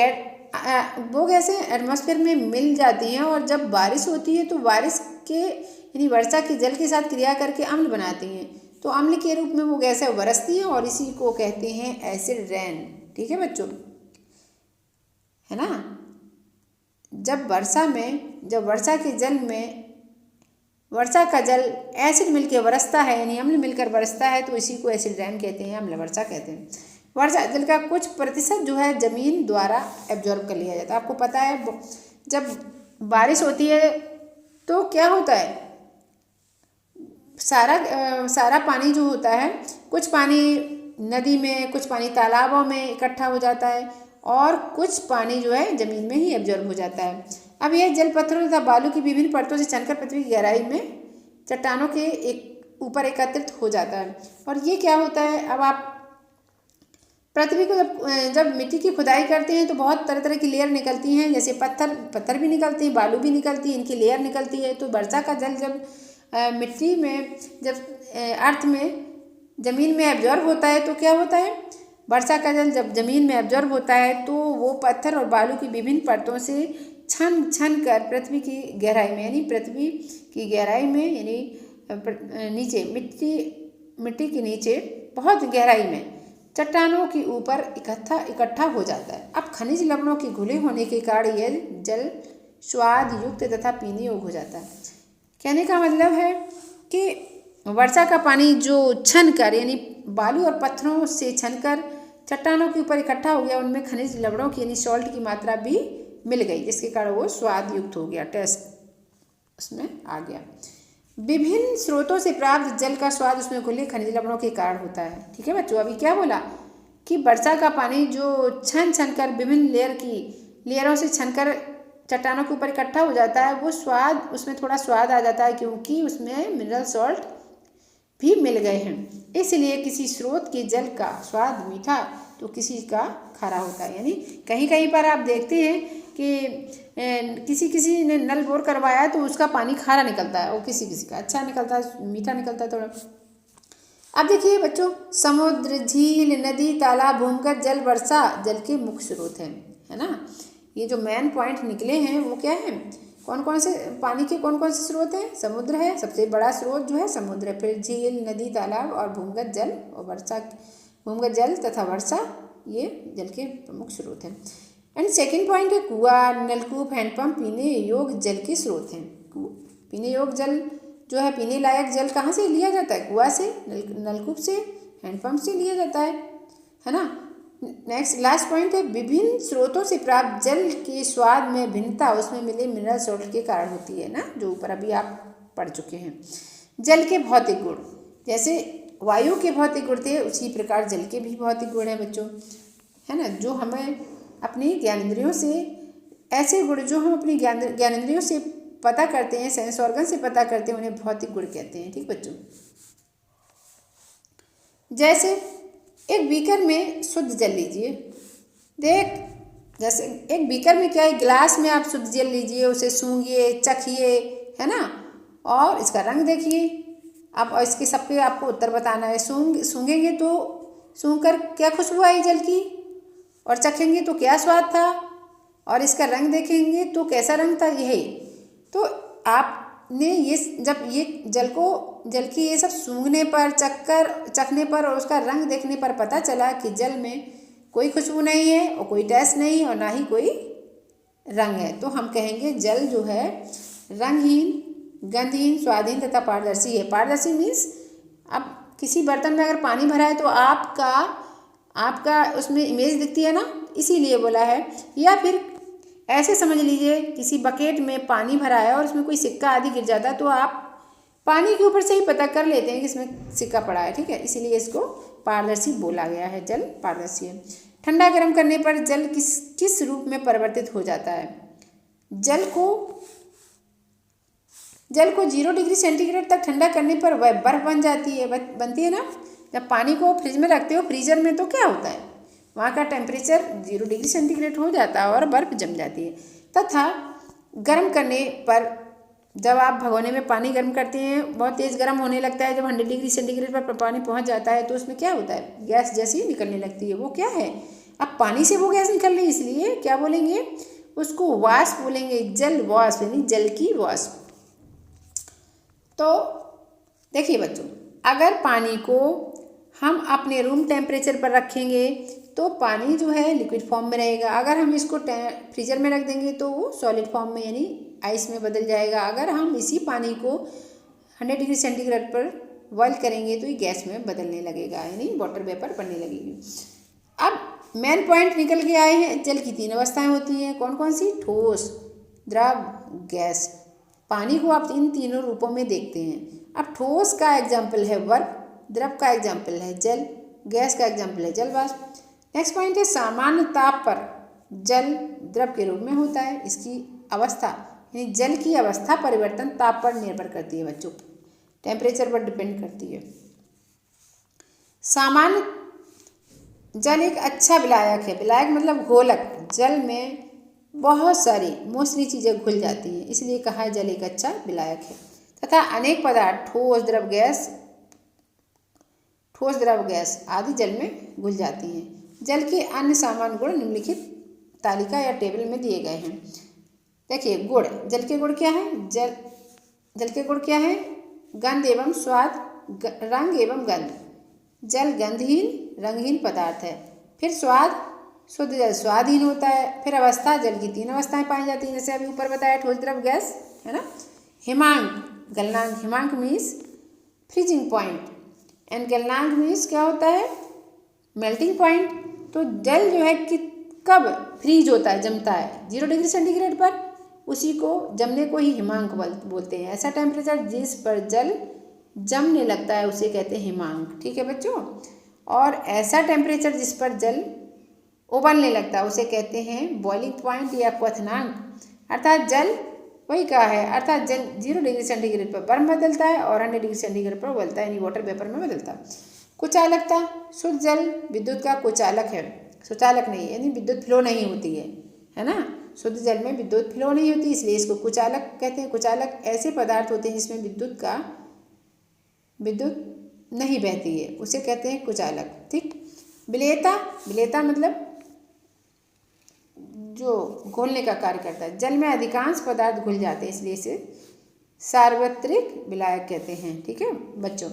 गैसें एटमॉस्फेयर में मिल जाती हैं और जब बारिश होती है तो बारिश के यानी वर्षा के जल के साथ क्रिया करके अम्ल बनाती हैं, तो अम्ल के रूप में वो गैसें बरसती हैं और इसी को कहते हैं एसिड रेन। ठीक है बच्चों, है ना। जब वर्षा के जल में वर्षा का जल एसिड मिलकर बरसता है यानी अम्ल मिलकर बरसता है, तो इसी को एसिड रेन कहते हैं, अम्ल वर्षा कहते हैं। वर्षा जल का कुछ प्रतिशत जो है जमीन द्वारा एब्जॉर्ब कर लिया जाता है। आपको पता है जब बारिश होती है तो क्या होता है, सारा पानी जो होता है, कुछ पानी नदी में, कुछ पानी तालाबों में इकट्ठा हो जाता है और कुछ पानी जो है ज़मीन में ही एब्जॉर्ब हो जाता है। अब यह जल पत्थरों तथा बालू की विभिन्न परतों से छनकर पृथ्वी की गहराई में चट्टानों के ऊपर एकत्रित हो जाता है। और ये क्या होता है, अब आप पृथ्वी को जब मिट्टी की खुदाई करते हैं तो बहुत तरह तरह की लेयर निकलती हैं, जैसे पत्थर भी निकलती हैं, बालू भी निकलती है, इनकी लेयर निकलती है। तो वर्षा का जल जब मिट्टी में अर्थ में ज़मीन में एब्जॉर्ब होता है तो क्या होता है, वर्षा का जल जब ज़मीन में एब्जॉर्ब होता है तो वो पत्थर और बालू की विभिन्न परतों से छन कर पृथ्वी की गहराई में यानी पृथ्वी की गहराई में यानी नीचे मिट्टी के नीचे बहुत गहराई में चट्टानों के ऊपर इकट्ठा हो जाता है। अब खनिज लवणों के घुले होने के कारण यह जल स्वाद युक्त तथा पीने योग्य हो जाता है। कहने का मतलब है कि वर्षा का पानी जो छनकर यानी बालू और पत्थरों से छनकर चट्टानों के ऊपर इकट्ठा हो गया, उनमें खनिज लवणों की यानी सॉल्ट की मात्रा भी मिल गई, जिसके कारण वो स्वाद युक्त हो गया, टेस्ट उसमें आ गया। विभिन्न स्रोतों से प्राप्त जल का स्वाद उसमें घुले खनिज लवणों के कारण होता है। ठीक है बच्चों, अभी क्या बोला कि वर्षा का पानी जो छन कर विभिन्न लेयरों से छनकर चट्टानों के ऊपर इकट्ठा हो जाता है, वो स्वाद उसमें थोड़ा स्वाद आ जाता है क्योंकि उसमें मिनरल सॉल्ट भी मिल गए हैं। इसलिए किसी स्रोत के जल का स्वाद मीठा तो किसी का खारा होता है। यानी कहीं कहीं पर आप देखते हैं कि किसी ने नल बोर करवाया तो उसका पानी खारा निकलता है और किसी का अच्छा निकलता है, मीठा निकलता है थोड़ा। अब देखिए बच्चों, समुद्र, झील, नदी, तालाब, भूमिगत जल वर्षा जल के मुख्य स्रोत हैं, है ना। ये जो मेन पॉइंट निकले हैं वो क्या है, कौन कौन से पानी के कौन कौन से स्रोत हैं। समुद्र है, सबसे बड़ा स्रोत जो है समुद्र है, फिर झील, नदी, तालाब और भूमिगत जल और वर्षा, भूमिगत जल तथा वर्षा, ये जल के प्रमुख स्रोत हैं। एंड सेकंड पॉइंट है कुआं, नलकूप, हैंडपंप पीने योग्य जल के स्रोत हैं। पीने योग्य जल जो है, पीने लायक जल कहाँ से लिया जाता है? कुआं से, नलकूप से, हैंडपंप से लिया जाता है ना। नेक्स्ट लास्ट पॉइंट है विभिन्न स्रोतों से प्राप्त जल के स्वाद में भिन्नता उसमें मिले मिनरल सॉल्ट के कारण होती है ना, जो ऊपर अभी आप पढ़ चुके हैं। जल के भौतिक गुण, जैसे वायु के भौतिक गुण थे उसी प्रकार जल के भी भौतिक गुण हैं बच्चों, है ना, जो हमें अपनी ज्ञानेंद्रियों से, ऐसे गुण जो हम अपनी ज्ञानेंद्रियों से पता करते हैं, सेंस ऑर्गन से पता करते हैं, उन्हें भौतिक गुण कहते हैं। ठीक बच्चों, जैसे एक बीकर में शुद्ध जल लीजिए, जैसे एक बीकर में क्या है, गिलास में आप शुद्ध जल लीजिए, उसे सूंघिए, चखिए, है ना, और इसका रंग देखिए आप, और इसके सबके आपको उत्तर बताना है। सूंघेंगे तो सूंघकर क्या खुशबू आई जल की, और चखेंगे तो क्या स्वाद था, और इसका रंग देखेंगे तो कैसा रंग था, यही तो आपने ये जब ये जल की ये सब सूंघने पर, चखने पर और उसका रंग देखने पर पता चला कि जल में कोई खुशबू नहीं है और कोई टेस्ट नहीं और ना ही कोई रंग है, तो हम कहेंगे जल जो है रंगहीन, गंधहीन, स्वादहीन तथा पारदर्शी है। पारदर्शी मीन्स अब किसी बर्तन में अगर पानी भरा है तो आपका उसमें इमेज दिखती है ना, इसीलिए बोला है। या फिर ऐसे समझ लीजिए किसी बकेट में पानी भरा है और उसमें कोई सिक्का आदि गिर जाता है तो आप पानी के ऊपर से ही पता कर लेते हैं कि इसमें सिक्का पड़ा है। ठीक है, इसीलिए इसको पारदर्शी बोला गया है, जल पारदर्शी है। ठंडा गर्म करने पर जल किस रूप में परिवर्तित हो जाता है? जल को 0 डिग्री सेंटीग्रेड तक ठंडा करने पर वह बर्फ बनती है ना। जब पानी को फ्रिज में रखते हो, फ्रीजर में, तो क्या होता है, वहाँ का टेम्परेचर 0 डिग्री सेंटीग्रेड हो जाता है और बर्फ जम जाती है। तथा गर्म करने पर जब आप भगोने में पानी गर्म करते हैं, बहुत तेज़ गर्म होने लगता है, जब 100 डिग्री सेंटीग्रेड पर पानी पहुँच जाता है तो उसमें क्या होता है, गैस जैसी निकलने लगती है। वो क्या है, अब पानी से वो गैस निकल रही है, इसलिए क्या बोलेंगे, उसको वाष्प बोलेंगे, जल वाष्प, यानी जल की वाष्प। तो देखिए बच्चों, अगर पानी को हम अपने रूम टेम्परेचर पर रखेंगे तो पानी जो है लिक्विड फॉर्म में रहेगा। अगर हम इसको फ्रीजर में रख देंगे तो वो सॉलिड फॉर्म में यानी आइस में बदल जाएगा। अगर हम इसी पानी को 100 डिग्री सेंटीग्रेड पर बॉयल करेंगे तो ये गैस में बदलने लगेगा, यानी वाटर वेपर बनने लगेगी। अब मेन पॉइंट निकल के आए हैं। जल की 3 अवस्थाएं होती हैं, कौन कौन सी? ठोस, द्रव, गैस। पानी को आप इन तीनों रूपों में देखते हैं। अब ठोस का एग्जाम्पल है बर्फ, द्रव का एग्जाम्पल है जल, गैस का एग्जाम्पल है जल वाष्प। नेक्स्ट पॉइंट है सामान्य ताप पर जल द्रव के रूप में होता है। इसकी अवस्था यानी जल की अवस्था परिवर्तन ताप पर निर्भर करती है बच्चों, टेम्परेचर पर डिपेंड करती है। सामान्य जल एक अच्छा विलायक है। विलायक मतलब घोलक। जल में बहुत सारी मोस्टली चीज़ें घुल जाती हैं, इसलिए कहा है जल एक अच्छा विलायक है। तथा अनेक पदार्थ ठोस, द्रव, गैस आदि जल में घुल जाती हैं। जल के अन्य सामान्य गुण निम्नलिखित तालिका या टेबल में दिए गए हैं। देखिए गुण, जल के गुण क्या है? जल के गुण क्या है? गंध एवं स्वाद, रंग एवं गंध। जल गंधहीन, रंगहीन पदार्थ है। फिर स्वाद, शुद्ध जल स्वादहीन होता है। फिर अवस्था, जल की 3 अवस्थाएं पाई जाती हैं, जैसे अभी ऊपर बताया, ठोस, द्रव, गैस, है ना। हिमांक, गलनांक। हिमांक मीन्स फ्रीजिंग पॉइंट एंड गलनांक मीन्स क्या होता है? Melting point. तो जल जो है कि कब फ्रीज होता है, जमता है 0 डिग्री सेंटीग्रेड पर, उसी को जमने को ही हिमांक बोलते हैं। ऐसा टेम्परेचर जिस पर जल जमने लगता है उसे कहते हैं हिमांक। ठीक है बच्चों। और ऐसा टेम्परेचर जिस पर जल उबलने लगता है उसे कहते हैं बॉइलिंग पॉइंट या क्वथनांक। अर्थात जल वही कहा है, अर्थात जल 0 डिग्री सेंटीग्रेड पर बर्फ बदलता है और 100 डिग्री सेंटीग्रेड पर उबलता है, यानी वाटर वेपर में बदलता है। कुचालकता, शुद्ध जल विद्युत का कुचालक है, सुचालक नहीं, यानी विद्युत फ्लो नहीं होती है ना। शुद्ध जल में विद्युत फ्लो नहीं होती, इसलिए इसको कुचालक कहते हैं। कुचालक ऐसे पदार्थ होते हैं जिसमें विद्युत नहीं बहती है, उसे कहते हैं कुचालक। ठीक। विलेयता मतलब जो घोलने का कार्य करता है। जल में अधिकांश पदार्थ घुल जाते हैं, इसलिए इसे सार्वत्रिक विलायक कहते हैं। ठीक है बच्चों,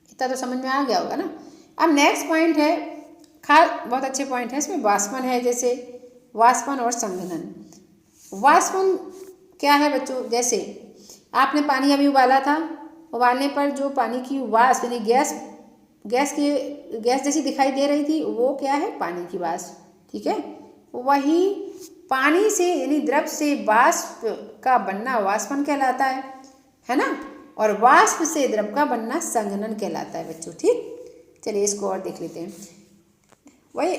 इतना तो समझ में आ गया होगा ना। अब नेक्स्ट पॉइंट है, बहुत अच्छे पॉइंट है इसमें। वाष्पन है, जैसे वाष्पन और संघनन। वाष्पन क्या है बच्चों? जैसे आपने पानी अभी उबाला था, उबालने पर जो पानी की वाष्प यानी गैस जैसी दिखाई दे रही थी, वो क्या है? पानी की वाष्प। ठीक है, वही पानी से यानी द्रव से वाष्प का बनना वाष्पन कहलाता है ना। और वाष्प से द्रव का बनना संघनन कहलाता है बच्चों। ठीक, चलिए इसको और देख लेते हैं। वही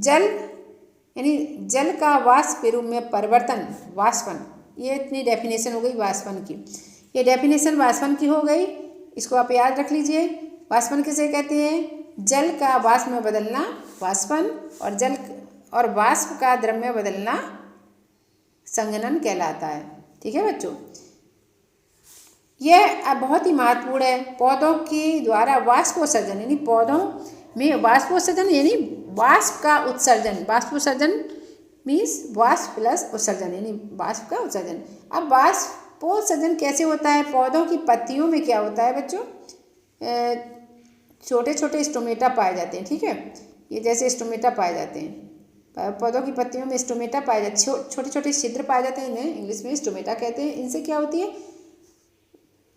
जल यानी जल का वाष्प के रूप में परिवर्तन वाष्पन। ये इतनी डेफिनेशन हो गई वाष्पन की। ये डेफिनेशन वाष्पन की हो गई, इसको आप याद रख लीजिए। वाष्पन किसे कहते हैं? जल का वाष्प में बदलना वाष्पन, और वाष्प का द्रव में बदलना संघनन कहलाता है। ठीक है बच्चों, यह बहुत ही महत्वपूर्ण है। पौधों के द्वारा वाष्पोत्सर्जन यानी पौधों में वाष्पोत्सर्जन यानी वाष्प का उत्सर्जन। वाष्पोत्सर्जन मीन्स वाष्प प्लस उत्सर्जन यानी वाष्प का उत्सर्जन। अब वाष्पोत्सर्जन कैसे होता है? पौधों की पत्तियों में क्या होता है बच्चों? छोटे छोटे स्टोमेटा पाए जाते हैं। ठीक है, ये जैसे स्टोमेटा पाए जाते हैं, पौधों की पत्तियों में स्टोमेटा पाए जाते हैं, छोटे छोटे छिद्र पाए जाते हैं, इन्हें इंग्लिश में स्टोमेटा कहते हैं। इनसे क्या होती है?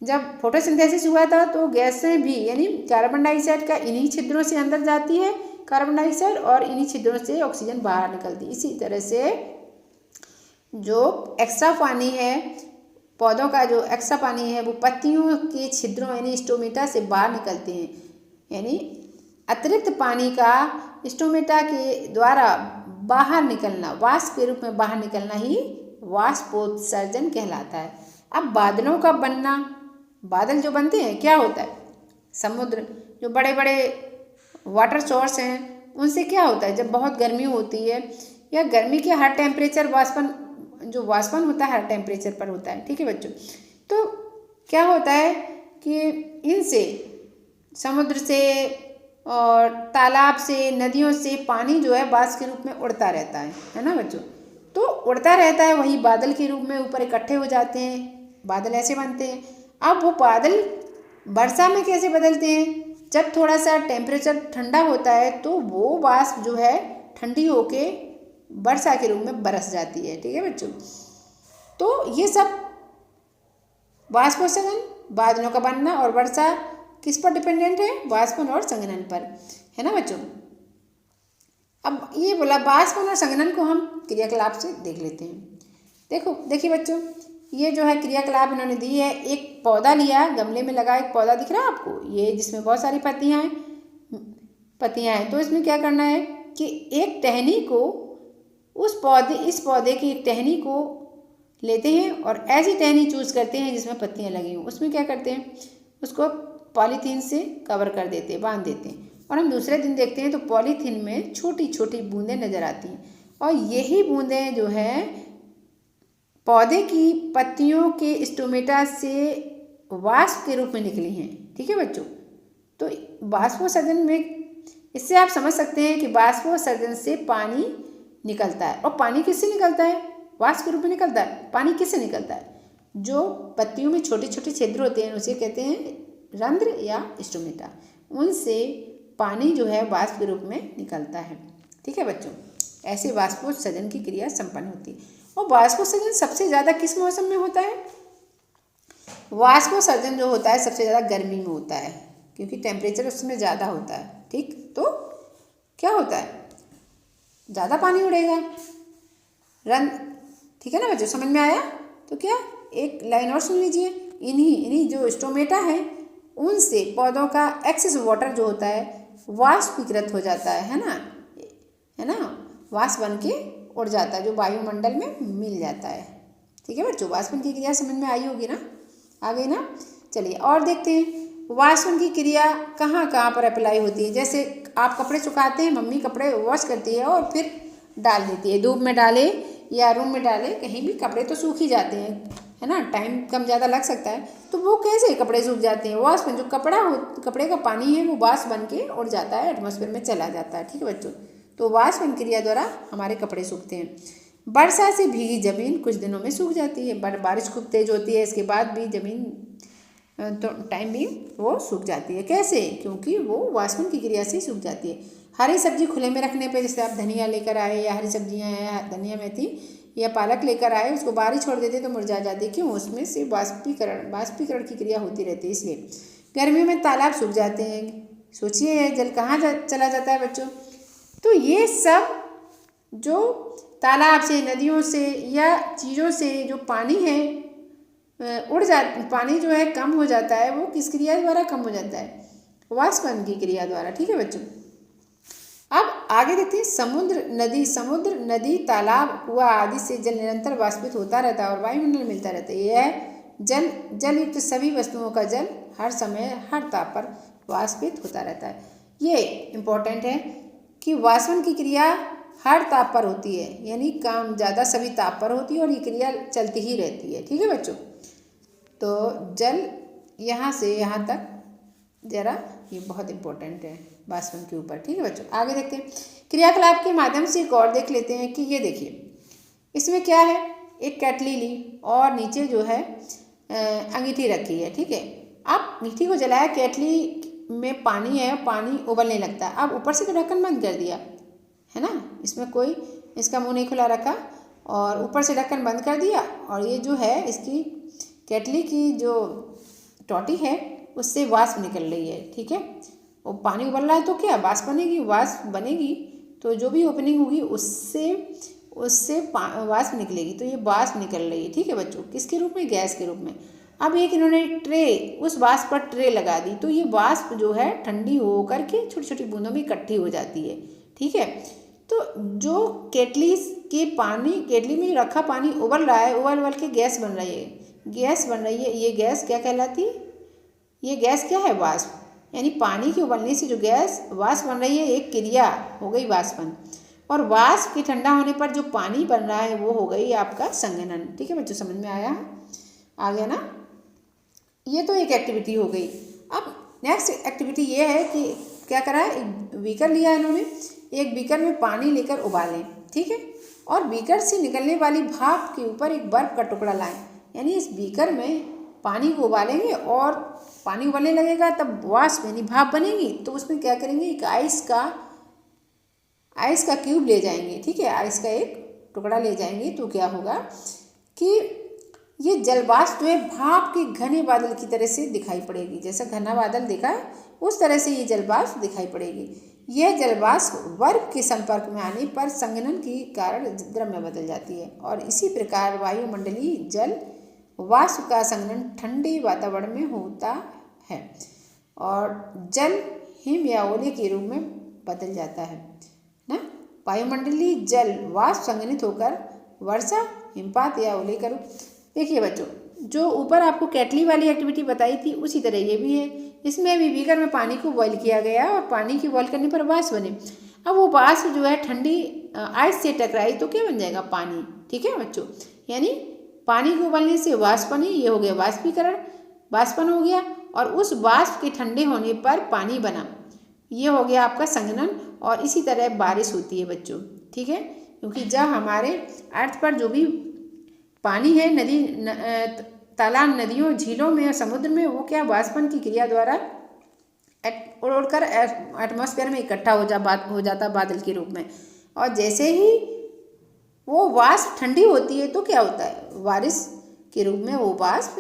जब फोटोसिंथेसिस हुआ था तो गैसें भी यानी कार्बन डाइऑक्साइड का इन्हीं छिद्रों से अंदर जाती है कार्बन डाइऑक्साइड, और इन्हीं छिद्रों से ऑक्सीजन बाहर निकलती है। इसी तरह से जो एक्स्ट्रा पानी है, पौधों का जो एक्स्ट्रा पानी है, वो पत्तियों के छिद्रों यानी स्टोमेटा से बाहर निकलते हैं। यानी अतिरिक्त पानी का स्टोमेटा के द्वारा बाहर निकलना, वाष्प के रूप में बाहर निकलना ही वाष्पोत्सर्जन कहलाता है। अब बादलों का बनना, बादल जो बनते हैं क्या होता है? समुद्र, जो बड़े बड़े वाटर सोर्स हैं, उनसे क्या होता है? जब बहुत गर्मी होती है या गर्मी के हर टेम्परेचर वाष्पन होता है, हर टेम्परेचर पर होता है। ठीक है बच्चों, तो क्या होता है कि इनसे समुद्र से और तालाब से, नदियों से पानी जो है वाष्प के रूप में उड़ता रहता है ना बच्चों। तो उड़ता रहता है, वही बादल के रूप में ऊपर इकट्ठे हो जाते हैं, बादल ऐसे बनते हैं। अब वो बादल वर्षा में कैसे बदलते हैं? जब थोड़ा सा टेम्परेचर ठंडा होता है तो वो वाष्प जो है ठंडी होके वर्षा के रूप में बरस जाती है। ठीक है बच्चों, तो ये सब वाष्पोत्सर्जन, बादलों का बनना और वर्षा किस पर डिपेंडेंट है? वाष्पन और संघनन पर, है ना बच्चों। अब ये बोला वाष्पन और संघनन को हम क्रियाकलाप से देख लेते हैं। देखिए बच्चों, ये जो है क्रियाकलाप इन्होंने दी है। एक पौधा लिया, गमले में लगा एक पौधा दिख रहा है आपको, ये जिसमें बहुत सारी पत्तियां हैं। तो इसमें क्या करना है कि एक टहनी को इस पौधे की एक टहनी को लेते हैं और ऐसी टहनी चूज करते हैं जिसमें पत्तियां लगी हों। उसमें क्या करते हैं? उसको पॉलीथीन से कवर कर देते हैं, बांध देते हैं, और हम दूसरे दिन देखते हैं तो पॉलीथीन में छोटी छोटी बूंदें नजर आती हैं, और यही बूंदें जो है पौधे की पत्तियों के स्टोमेटा से वाष्प के रूप में निकली हैं। ठीक है बच्चों, तो वाष्पोत्सर्जन में इससे आप समझ सकते हैं कि वाष्पोत्सर्जन से पानी निकलता है। और पानी किससे निकलता है? वाष्प के रूप में निकलता है। पानी किससे निकलता है? जो पत्तियों में छोटे छोटे छिद्र होते हैं उसे कहते हैं रंध्र या स्टोमेटा, उनसे पानी जो है वाष्प के रूप में निकलता है। ठीक है बच्चों, ऐसे वाष्पोत्सर्जन की क्रिया संपन्न होती है। और वाष्पोत्सर्जन सबसे ज़्यादा किस मौसम में होता है? वाष्पोत्सर्जन जो होता है सबसे ज़्यादा गर्मी में होता है, क्योंकि टेम्परेचर उसमें ज़्यादा होता है। ठीक, तो क्या होता है? ज़्यादा पानी उड़ेगा। ठीक है ना बच्चों, समझ में आया? तो क्या एक लाइन और सुन लीजिए। इन्हीं जो स्टोमेटा है उनसे पौधों का एक्सेस वाटर जो होता है वाष्पीकृत हो जाता है ना, वाष्प बन के उड़ जाता है, जो वायुमंडल में मिल जाता है। ठीक है बच्चों, वाष्पन की क्रिया समझ में आई होगी ना, आ गई ना। चलिए और देखते हैं वाष्पन की क्रिया कहाँ कहाँ पर अप्लाई होती है। जैसे आप कपड़े सुखाते हैं, मम्मी कपड़े वॉश करती है और फिर डाल देती है, धूप में डाले या रूम में डाले, कहीं भी कपड़े तो सूख ही जाते हैं, है ना, टाइम कम ज़्यादा लग सकता है। तो वो कैसे कपड़े सूख जाते हैं? वाष्प, जो कपड़े का पानी है वो वाष्प बन के उड़ जाता है, एटमॉस्फेयर में चला जाता है। ठीक है बच्चों, तो वाष्पन क्रिया द्वारा हमारे कपड़े सूखते हैं। वर्षा से भीगी जमीन कुछ दिनों में सूख जाती है। बारिश खूब तेज होती है, इसके बाद भी जमीन तो टाइम भी वो सूख जाती है। कैसे? क्योंकि वो वाष्पन की क्रिया से सूख जाती है। हरी सब्जी खुले में रखने पे, जैसे आप धनिया लेकर आए या हरी सब्जियां हैं, धनिया मेथी या पालक लेकर आए, उसको बाहर ही छोड़ देते तो मुरझा जाती। क्यों? उसमें से वाष्पीकरण की क्रिया होती रहती है, इसलिए। गर्मियों में तालाब सूख जाते हैं। सोचिए जल कहाँ चला जाता है बच्चों। तो ये सब जो तालाब से, नदियों से या चीज़ों से जो पानी है पानी जो है कम हो जाता है, वो किस क्रिया द्वारा कम हो जाता है? वाष्पन की क्रिया द्वारा। ठीक है बच्चों। अब आगे देखते हैं समुद्र, नदी, तालाब, कुआं आदि से जल निरंतर वाष्पित होता रहता है और वायुमंडल में मिलता रहता है। यह जल युक्त सभी वस्तुओं का जल हर समय हर ताप पर वाष्पित होता रहता है। ये इम्पोर्टेंट है कि वाष्पन की क्रिया हर ताप पर होती है, यानी कम ज़्यादा सभी ताप पर होती है और ये क्रिया चलती ही रहती है। ठीक है बच्चों। तो जल यहाँ से यहाँ तक जरा ये बहुत इम्पोर्टेंट है वाष्पन के ऊपर। ठीक है बच्चों। आगे देखते हैं क्रियाकलाप के माध्यम से एक और देख लेते हैं कि ये देखिए इसमें क्या है। एक केटली ली और नीचे जो है अंगीठी रखी है। ठीक है। अब अंगीठी को जलाया, केटली में पानी है, पानी उबलने लगता है। अब ऊपर से तो ढक्कन बंद कर दिया है ना, इसमें कोई इसका मुंह नहीं खुला रखा और ऊपर से ढक्कन बंद कर दिया और ये जो है इसकी केटली की जो टोटी है उससे वाष्प निकल रही है। ठीक है। वो पानी उबल रहा है तो क्या वाष्प बनेगी, वाष्प बनेगी तो जो भी ओपनिंग होगी उससे वाष्प निकलेगी। तो ये वाष्प निकल रही है। ठीक है बच्चों। किसके रूप में? गैस के रूप में। अब एक इन्होंने ट्रे, उस वाष्प पर ट्रे लगा दी तो ये वाष्प जो है ठंडी हो करके छोटी छोटी बूंदों में इकट्ठी हो जाती है। ठीक है। तो जो केटली में रखा पानी उबल रहा है, उबल के गैस बन रही है। ये गैस क्या कहलाती है? ये गैस क्या है? वाष्प। यानी पानी के उबलने से जो गैस वाष्प बन रही है, एक क्रिया हो गई वाष्पन। और वाष्प के ठंडा होने पर जो पानी बन रहा है वो हो गई आपका संघनन। ठीक है बच्चों, समझ में आया? आ गया ना? ये तो एक एक्टिविटी हो गई। अब नेक्स्ट एक्टिविटी ये है कि क्या करा है, एक बीकर लिया इन्होंने, एक बीकर में पानी लेकर उबालें। ठीक है। और बीकर से निकलने वाली भाप के ऊपर एक बर्फ का टुकड़ा लाएं। यानी इस बीकर में पानी को उबालेंगे और पानी उबलने लगेगा तब वाष्प यानी भाप बनेगी। तो उसमें क्या करेंगे, एक आइस का क्यूब ले जाएंगे। ठीक है। आइस का एक टुकड़ा ले जाएंगे तो क्या होगा कि ये जलवाष्प जो है भाप के घने बादल की तरह से दिखाई पड़ेगी। जैसा घना बादल देखा है उस तरह से ये जलवाष्प दिखाई पड़ेगी। यह जलवाष्प बर्फ के संपर्क में आने पर संघनन के कारण द्रव में बदल जाती है और इसी प्रकार वायुमंडलीय जल वाष्प का संघनन ठंडे वातावरण में होता है और जल हिम या ओले के रूप में बदल जाता है ना। वायुमंडलीय जल वाष्प संघनित होकर वर्षा, हिमपात या ओले का रूप। देखिए बच्चों, जो ऊपर आपको केटली वाली एक्टिविटी बताई थी उसी तरह ये भी है। इसमें भी बीकर में पानी को बॉयल किया गया और पानी की बॉयल करने पर वाष्प बने। अब वो वाष्प जो है ठंडी आइस से टकराई तो क्या बन जाएगा? पानी। ठीक है बच्चों। यानी पानी को उबलने से वाष्प बनी, ये हो गया वाष्पीकरण, वाष्पन हो गया और उस वाष्प के ठंडे होने पर पानी बना, ये हो गया आपका संघनन। और इसी तरह बारिश होती है बच्चों। ठीक है। क्योंकि जब हमारे अर्थ पर जो भी पानी है नदी, तालाब, नदियों, झीलों में, समुद्र में, वो क्या वाष्पन की क्रिया द्वारा उड़कर एटमॉस्फेयर में इकट्ठा हो जाता बादल के रूप में। और जैसे ही वो वाष्प ठंडी होती है तो क्या होता है? बारिश के रूप में वो वाष्प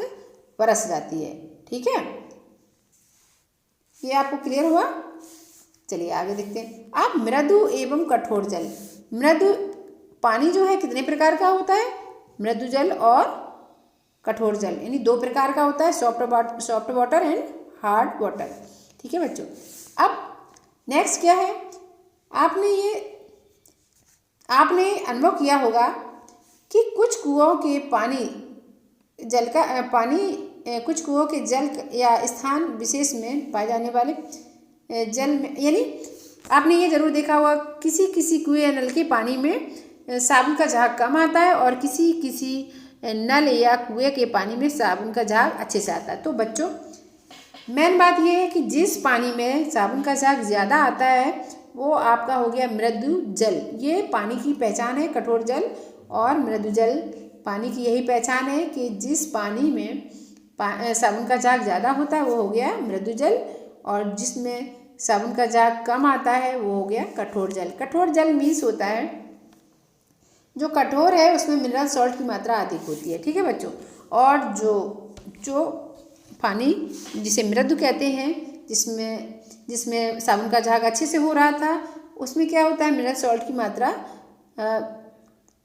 बरस जाती है। ठीक है। ये आपको क्लियर हुआ? चलिए आगे देखते हैं। आप मृदु एवं कठोर जल। मृदु पानी जो है कितने प्रकार का होता है? मृदु जल और कठोर जल, यानी दो प्रकार का होता है, soft water and hard water. ठीक है बच्चों। अब नेक्स्ट क्या है, आपने अनुभव किया होगा कि कुछ कुओं के कुछ कुओं के जल या स्थान विशेष में पाए जाने वाले जल में, यानी आपने ये जरूर देखा होगा किसी किसी कुएं या नल के पानी में साबुन का झाग कम आता है और किसी किसी नल या कुएं के पानी में साबुन का झाग अच्छे से आता है। तो बच्चों मेन बात यह है कि जिस पानी में साबुन का झाग ज़्यादा आता है वो आपका हो गया मृदु जल। ये पानी की पहचान है, कठोर जल और मृदु जल पानी की यही पहचान है कि जिस पानी में साबुन का झाग ज़्यादा होता है वो हो गया मृदु जल और जिसमें साबुन का झाग कम आता है वो हो गया कठोर जल। कठोर जल मीन्स होता है जो कठोर है उसमें मिनरल सॉल्ट की मात्रा अधिक होती है, ठीक है बच्चों। और जो पानी जिसे मृदु कहते हैं, जिसमें साबुन का झाग अच्छे से हो रहा था, उसमें क्या होता है मिनरल सॉल्ट की मात्रा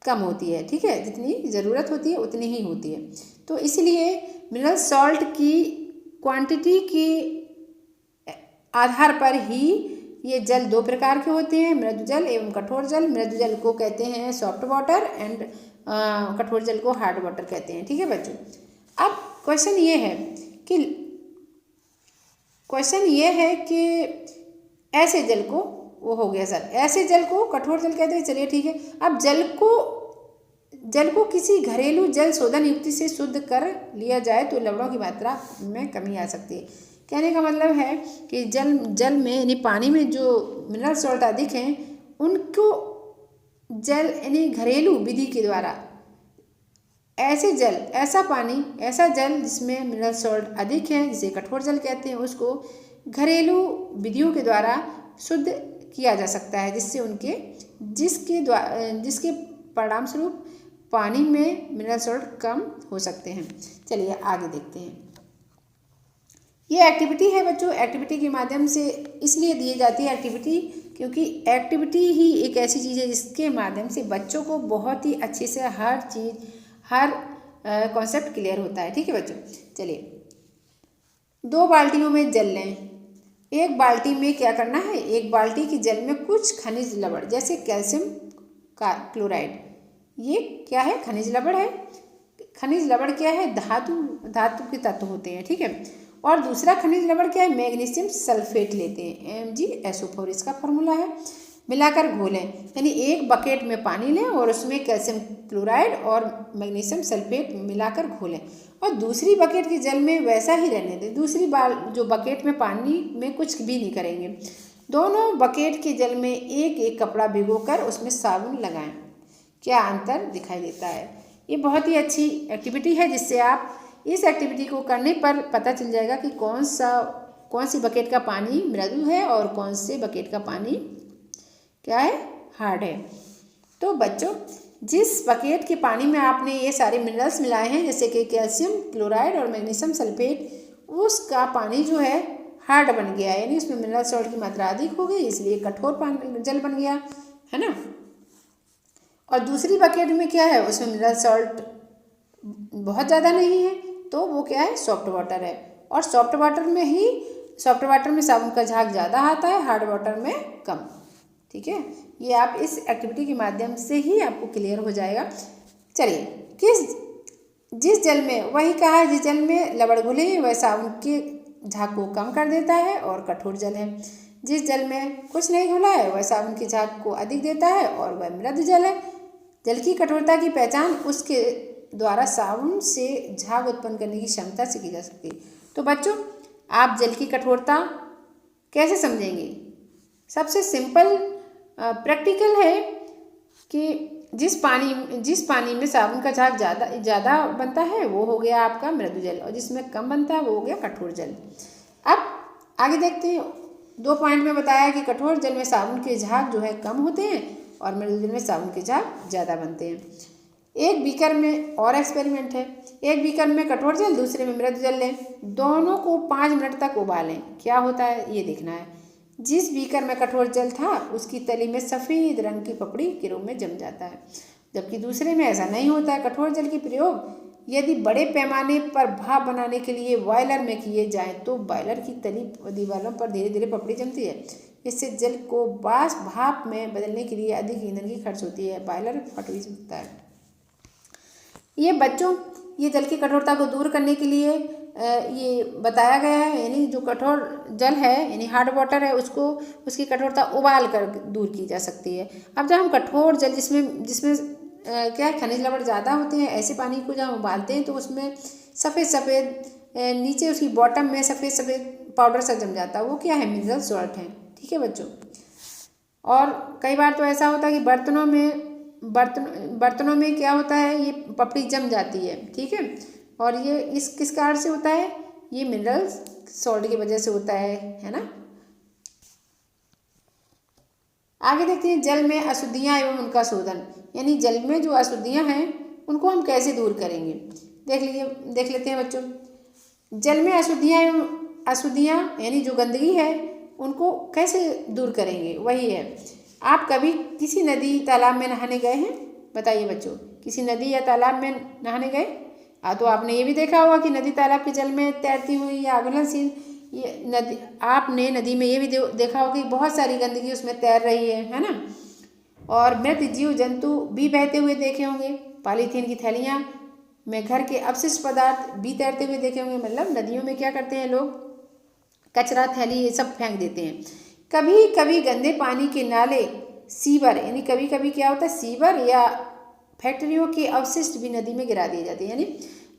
कम होती है, ठीक है। जितनी ज़रूरत होती है उतनी ही होती है। तो इसलिए मिनरल सॉल्ट की क्वांटिटी की आधार पर ही ये जल दो प्रकार के होते हैं, मृदु जल एवं कठोर जल। मृदु जल को कहते हैं सॉफ्ट वाटर एंड कठोर जल को हार्ड वाटर कहते हैं, ठीक है बच्चों। अब क्वेश्चन ये है कि ऐसे जल को, वो हो गया सर, ऐसे जल को कठोर जल कहते हैं, चलिए ठीक है। अब जल को किसी घरेलू जल शोधन युक्ति से शुद्ध कर लिया जाए तो लवणों की मात्रा में कमी आ सकती है। कहने का मतलब है कि जल में यानी पानी में जो मिनरल सॉल्ट अधिक हैं उनको जल यानी घरेलू विधि के द्वारा ऐसा जल जिसमें मिनरल सॉल्ट अधिक है, जिसे कठोर जल कहते हैं, उसको घरेलू विधियों के द्वारा शुद्ध किया जा सकता है, जिसके परिणाम स्वरूप पानी में मिनरल सॉल्ट कम हो सकते हैं। चलिए आगे देखते हैं। ये एक्टिविटी है बच्चों। एक्टिविटी के माध्यम से इसलिए दी जाती है एक्टिविटी क्योंकि एक्टिविटी ही एक ऐसी चीज़ है जिसके माध्यम से बच्चों को बहुत ही अच्छे से हर कॉन्सेप्ट क्लियर होता है, ठीक है बच्चों। चलिए 2 बाल्टियों में जल लें। एक बाल्टी में क्या करना है, एक बाल्टी के जल में कुछ खनिज लवण जैसे कैल्शियम का क्लोराइड, ये क्या है, खनिज लवण है। खनिज लवण क्या है, धातु के तत्व होते हैं, ठीक है। और दूसरा खनिज लवण क्या है, मैग्नीशियम सल्फेट लेते हैं, MgSO4 इसका फॉर्मूला है। मिलाकर घोलें, यानी एक बकेट में पानी लें और उसमें कैल्शियम क्लोराइड और मैग्नीशियम सल्फेट मिलाकर घोलें और दूसरी बकेट के जल में वैसा ही रहने दें। दूसरी बार जो बकेट में पानी में कुछ भी नहीं करेंगे। दोनों बकेट के जल में एक एक कपड़ा भिगोकर उसमें साबुन लगाएं। क्या अंतर दिखाई देता है। ये बहुत ही अच्छी एक्टिविटी है जिससे आप इस एक्टिविटी को करने पर पता चल जाएगा कि कौन सी बकेट का पानी मृदु है और कौन से बकेट का पानी क्या है, हार्ड है। तो बच्चों जिस बकेट के पानी में आपने ये सारे मिनरल्स मिलाए हैं जैसे कि कैल्शियम क्लोराइड और मैग्नीशियम सल्फेट, उसका पानी जो है हार्ड बन गया, यानी उसमें मिनरल सॉल्ट की मात्रा अधिक हो गई, इसलिए कठोर पानी जल बन गया, है ना। और दूसरी बकेट में क्या है, उसमें मिनरल सॉल्ट बहुत ज़्यादा नहीं है, तो वो क्या है, सॉफ्ट वाटर है। और सॉफ्ट वाटर में साबुन का झाग ज़्यादा आता है, हार्ड वाटर में कम, ठीक है। ये आप इस एक्टिविटी के माध्यम से ही आपको क्लियर हो जाएगा। चलिए जिस जल में, वही कहा है, जिस जल में लवण घुले हैं वह साबुन के झाग को कम कर देता है और कठोर जल है। जिस जल में कुछ नहीं घुला है वह साबुन के झाग को अधिक देता है और वह मृदु जल है। जल की कठोरता की पहचान उसके द्वारा साबुन से झाग उत्पन्न करने की क्षमता से की जा सकती है। तो बच्चों आप जल की कठोरता कैसे समझेंगे। सबसे सिंपल प्रैक्टिकल है कि जिस पानी में साबुन का झाग ज़्यादा बनता है वो हो गया आपका मृदु जल और जिसमें कम बनता है वो हो गया कठोर जल। अब आगे देखते हैं। 2 पॉइंट में बताया कि कठोर जल में साबुन के झाग जो है कम होते हैं और मृदु जल में साबुन के झाग ज़्यादा बनते हैं। एक बीकर में और एक्सपेरिमेंट है। एक बीकर में कठोर जल, दूसरे में मृदु जल लें, दोनों को 5 मिनट तक उबालें। क्या होता है ये देखना है। जिस बीकर में कठोर जल था उसकी तली में सफ़ेद रंग की पपड़ी के रूप में जम जाता है, जबकि दूसरे में ऐसा नहीं होता है। कठोर जल के प्रयोग यदि बड़े पैमाने पर भाप बनाने के लिए बॉयलर में किए जाएं तो बॉयलर की तली दीवारों पर धीरे धीरे पपड़ी जमती है। इससे जल को भाप में बदलने के लिए अधिक ईंधन की खर्च होती है, बॉयलर फट भी सकता है। ये बच्चों ये जल की कठोरता को दूर करने के लिए ये बताया गया है, यानी जो कठोर जल है यानी हार्ड वाटर है उसकी कठोरता उबाल कर दूर की जा सकती है। अब जब हम कठोर जल जिसमें क्या है खनिज लवण ज़्यादा होते हैं, ऐसे पानी को जब हम उबालते हैं तो उसमें सफ़ेद नीचे उसकी बॉटम में सफ़ेद पाउडर सा जम जाता है, वो क्या है, मिनरल सॉल्ट है, ठीक है बच्चों। और कई बार तो ऐसा होता है कि बर्तनों में क्या होता है, ये पपड़ी जम जाती है, ठीक है। और ये किस कारण से होता है, ये मिनरल सॉल्ट की वजह से होता है ना। आगे देखते हैं जल में अशुद्धियाँ एवं उनका शोधन, यानी जल में जो अशुद्धियाँ हैं उनको हम कैसे दूर करेंगे। देख लेते हैं बच्चों। जल में अशुद्धियाँ यानी जो गंदगी है उनको कैसे दूर करेंगे, वही है। आप कभी किसी नदी तालाब में नहाने गए हैं? बताइए बच्चों, किसी नदी या तालाब में नहाने गए? तो आपने ये भी देखा होगा कि नदी तालाब के जल में तैरती हुई या अघुलनशील ये नदी, आपने नदी में ये भी देखा होगा कि बहुत सारी गंदगी उसमें तैर रही है ना। और मृत जीव जंतु भी बहते हुए देखे होंगे। पॉलीथीन की थैलियाँ में घर के अवशिष्ट पदार्थ भी तैरते हुए देखे होंगे। मतलब नदियों में क्या करते हैं लोग, कचरा, थैली ये सब फेंक देते हैं। कभी कभी गंदे पानी के नाले, सीवर, यानी कभी कभी क्या होता है, सीवर या फैक्ट्रियों के अवशिष्ट भी नदी में गिरा दिए जाते हैं। यानी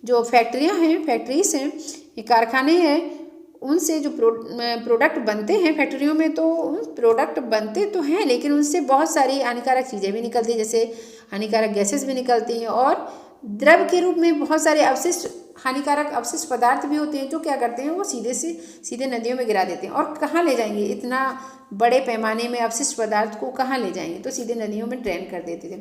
जो फैक्ट्रियाँ हैं, फैक्ट्रीज हैं, ये कारखाने हैं, उनसे जो प्रोडक्ट बनते हैं फैक्ट्रियों में, तो उन प्रोडक्ट बनते तो हैं लेकिन उनसे बहुत सारी हानिकारक चीज़ें भी निकलती हैं, जैसे हानिकारक गैसेस भी निकलती हैं और द्रव के रूप में बहुत सारे हानिकारक अवशिष्ट पदार्थ भी होते हैं जो क्या करते हैं, वो सीधे नदियों में गिरा देते हैं। और कहाँ ले जाएंगे, इतना बड़े पैमाने में अवशिष्ट पदार्थ को कहाँ ले जाएंगे, तो सीधे नदियों में ड्रेन कर देते थे।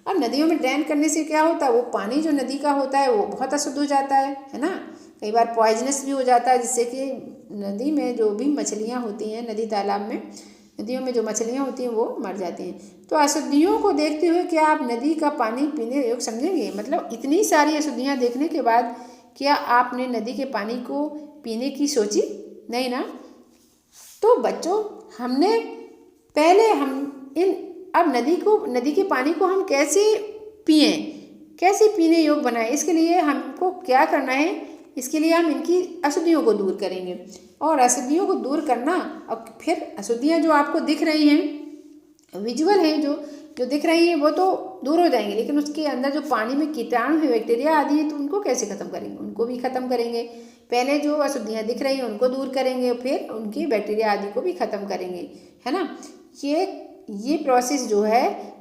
अब नदियों में ड्रेन करने से क्या होता है, वो पानी जो नदी का होता है वो बहुत अशुद्ध हो जाता है ना। कई बार पॉइजनस भी हो जाता है, जिससे कि नदी में जो भी मछलियाँ होती हैं, नदी तालाब में, नदियों में जो मछलियाँ होती हैं वो मर जाती हैं। तो अशुद्धियों को देखते हुए क्या आप नदी का पानी पीने योग्य समझेंगे? मतलब इतनी सारी अशुद्धियाँ देखने के बाद क्या आपने नदी के पानी को पीने की सोची? नहीं ना। तो बच्चों, हमने पहले अब नदी के पानी को हम कैसे पिएँ, कैसे पीने योग्य बनाएं, इसके लिए हमको क्या करना है, इसके लिए हम इनकी अशुद्धियों को दूर करेंगे। और अशुद्धियों को दूर करना, अब फिर अशुद्धियाँ जो आपको दिख रही हैं, विजुअल हैं, जो दिख रही हैं वो तो दूर हो जाएंगी, लेकिन उसके अंदर जो पानी में कीटाणु है, बैक्टीरिया आदि है, तो उनको कैसे खत्म करेंगे? उनको भी खत्म करेंगे। पहले जो अशुद्धियाँ दिख रही हैं उनको दूर करेंगे, फिर उनकी बैक्टीरिया आदि को भी खत्म करेंगे, है ना। ये प्रोसेस जो है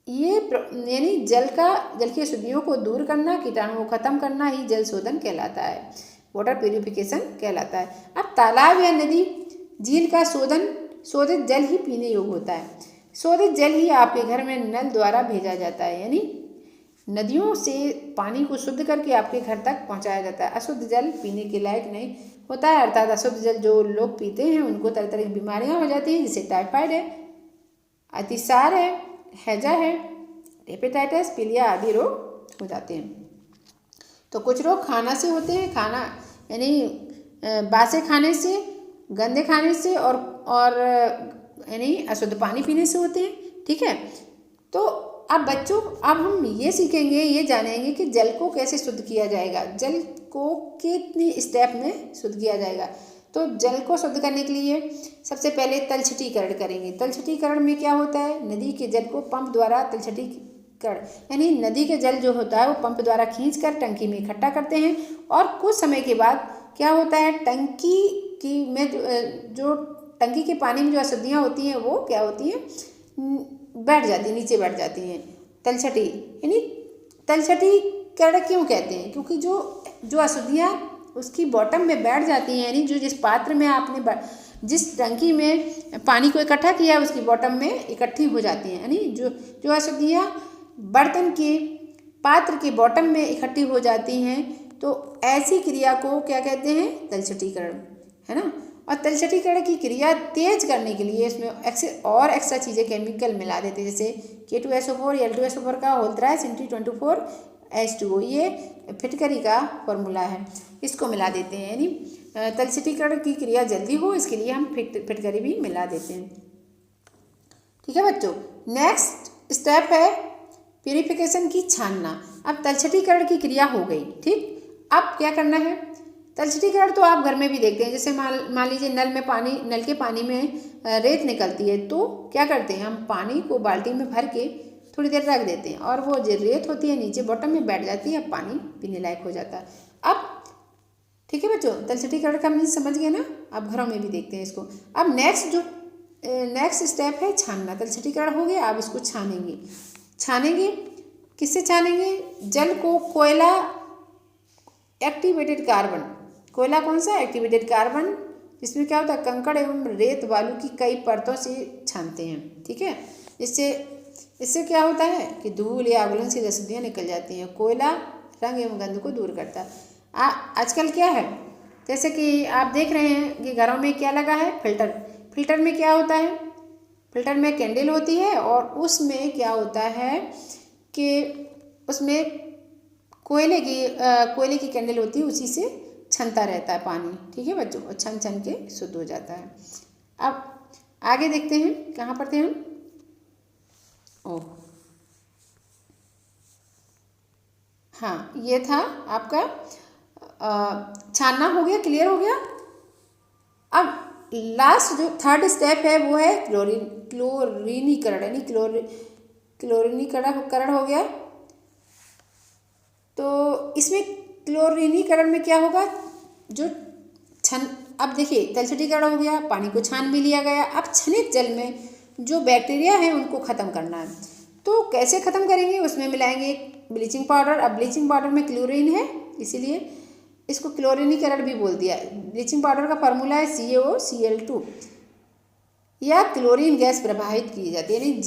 यानी जल की अशुद्धियों को दूर करना, कीटाणुओं को खत्म करना ही जल शोधन कहलाता है, वाटर प्यूरिफिकेशन कहलाता है। अब तालाब या नदी, झील का शोधित जल ही पीने योग्य होता है। शोधित जल ही आपके घर में नल द्वारा भेजा जाता है, यानी नदियों से पानी को शुद्ध करके आपके घर तक पहुंचाया जाता है। अशुद्ध जल पीने के लायक नहीं होता है, अर्थात अशुद्ध जल जो लोग पीते हैं उनको तरह तरह की बीमारियां हो जाती हैं, जैसे टाइफाइड है, अतिसार है, हैजा है, हेपेटाइटिस, पीलिया आदि रोग हो जाते हैं। तो कुछ रोग खाना से होते हैं, खाना यानी बासे खाने से, गंदे खाने से और यानी अशुद्ध पानी पीने से होते हैं, ठीक है। तो अब बच्चों, अब हम ये सीखेंगे, ये जानेंगे कि जल को कैसे शुद्ध किया जाएगा, जल को कितनी स्टेप में शुद्ध किया जाएगा। तो जल को शुद्ध करने के लिए सबसे पहले तलछटीकरण करेंगे। तलछटीकरण में क्या होता है, नदी के जल को पंप द्वारा तलछटीकरण, यानी नदी के जल जो होता है वो पंप द्वारा खींचकर टंकी में इकट्ठा करते हैं, और कुछ समय के बाद क्या होता है, टंकी के पानी में जो अशुद्धियाँ होती हैं वो क्या होती हैं, बैठ जाती है, नीचे बैठ जाती हैं। यानी तलछटीकरण क्यों कहते हैं, क्योंकि जो अशुद्धियाँ उसकी बॉटम में बैठ जाती हैं, यानी जो जिस पात्र में आपने जिस टंकी में पानी को इकट्ठा किया है उसकी बॉटम में इकट्ठी हो जाती हैं, यानी जो अशुद्धियाँ बर्तन के पात्र के बॉटम में इकट्ठी हो जाती हैं, तो ऐसी क्रिया को क्या कहते हैं, तलछटीकरण, है ना। और तलछटीकरण की क्रिया तेज करने के लिए इसमें एक्स्ट्रा चीज़ें केमिकल मिला देते हैं, जैसे K2SO4 L2SO4 का होल थ्राइस N24H2O, ये फिटकरी का फॉर्मूला है, इसको मिला देते हैं, यानी तलछटीकरण की क्रिया जल्दी हो इसके लिए हम फिटकरी भी मिला देते हैं, ठीक है बच्चों। नेक्स्ट स्टेप है प्यूरिफिकेशन की छानना। अब तलछटीकरण की क्रिया हो गई, ठीक। अब क्या करना है, तलछटीकरण तो आप घर में भी देखते हैं, जैसे मान लीजिए नल के पानी में रेत निकलती है, तो क्या करते हैं, हम पानी को बाल्टी में भर के थोड़ी देर रख देते हैं, और वो जो रेत होती है नीचे बॉटम में बैठ जाती है, पानी पीने लायक हो जाता है। अब ठीक है बच्चों, तलछटीकरण का मीन्स समझ गए ना, आप घरों में भी देखते हैं इसको। अब नेक्स्ट स्टेप है छानना। तलछटीकरण हो गया, अब इसको छानेंगे किससे छानेंगे, जल को कोयला कौन सा एक्टिवेटेड कार्बन, इसमें क्या होता है, कंकड़ एवं रेत बालू की कई परतों से छानते हैं, ठीक है। इससे क्या होता है कि धूल या आगुलन सी रसीदियाँ निकल जाती हैं। कोयला रंग एवं गंध को दूर करता है। आजकल क्या है, जैसे कि आप देख रहे हैं कि घरों में क्या लगा है, फिल्टर। फिल्टर में क्या होता है, फिल्टर में कैंडल होती है और उसमें क्या होता है कि उसमें कोयले की कैंडल होती है, उसी से छनता रहता है पानी, ठीक है बच्चों, और छन छन के शुद्ध हो जाता है। अब आगे देखते हैं, कहाँ पर थे हम। ओह हाँ, ये था आपका छानना हो गया, क्लियर हो गया। अब लास्ट जो थर्ड स्टेप है वो है क्लोरीनीकरण, यानी क्लोरीनीकरण हो गया। तो इसमें क्लोरीनीकरण में क्या होगा, जो अब देखिए तलछटीकरण हो गया, पानी को छान भी लिया गया। अब छनित जल में जो बैक्टीरिया है उनको ख़त्म करना है। तो कैसे ख़त्म करेंगे, उसमें मिलाएंगे ब्लीचिंग पाउडर। अब ब्लीचिंग पाउडर में क्लोरीन है, इसीलिए इसको क्लोरीनीकरण भी बोल दिया। ब्लीचिंग पाउडर का फार्मूला है CaOCl2। या क्लोरीन गैस प्रवाहित की जाती है, यानी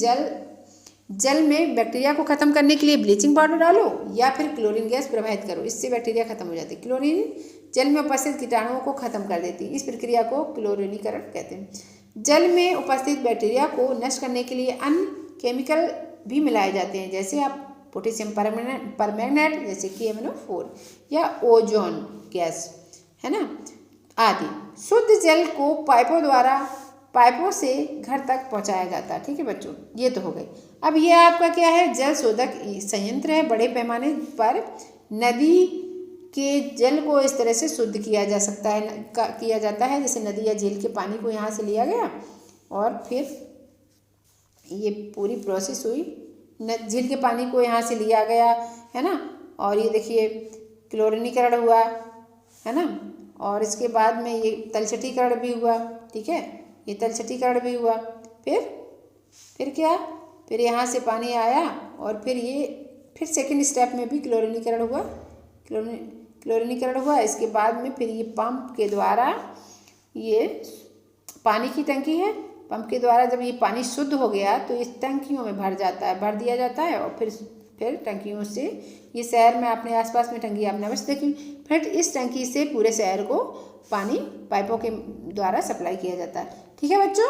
जल में बैक्टीरिया को ख़त्म करने के लिए ब्लीचिंग पाउडर डालो या फिर क्लोरीन गैस प्रवाहित करो, इससे बैक्टीरिया खत्म हो जाती है। क्लोरीन जल में उपस्थित कीटाणुओं को खत्म कर देती है, इस प्रक्रिया को क्लोरीनीकरण कहते हैं। जल में उपस्थित बैक्टीरिया को नष्ट करने के लिए अन्य केमिकल भी मिलाए जाते हैं, जैसे आप पोटेशियम परमैंगनेट, जैसे कि KMnO4 या ओजोन गैस, है ना, आदि। शुद्ध जल को पाइपों से घर तक पहुंचाया जाता है, ठीक है बच्चों, ये तो हो गई। अब ये आपका क्या है, जल शोधक संयंत्र है। बड़े पैमाने पर नदी के जल को इस तरह से शुद्ध किया जाता है, जैसे नदी या झील के पानी को यहाँ से लिया गया और फिर ये पूरी प्रोसेस हुई, झील के पानी को यहाँ से लिया गया, है ना, और ये देखिए क्लोरीनीकरण हुआ, है ना, और इसके बाद में ये तलछटीकरण भी हुआ, ठीक है, ये तलछटीकरण भी हुआ। फिर क्या, फिर यहाँ से पानी आया और फिर सेकंड स्टेप में भी क्लोरीनीकरण हुआ। इसके बाद में फिर ये पंप के द्वारा, ये पानी की टंकी है, पंप के द्वारा जब ये पानी शुद्ध हो गया तो इस टंकियों में भर दिया जाता है और फिर टंकियों से, ये शहर में अपने आसपास में टंकी आपने अवश्य देखी, फिर इस टंकी से पूरे शहर को पानी पाइपों के द्वारा सप्लाई किया जाता है, ठीक है बच्चों।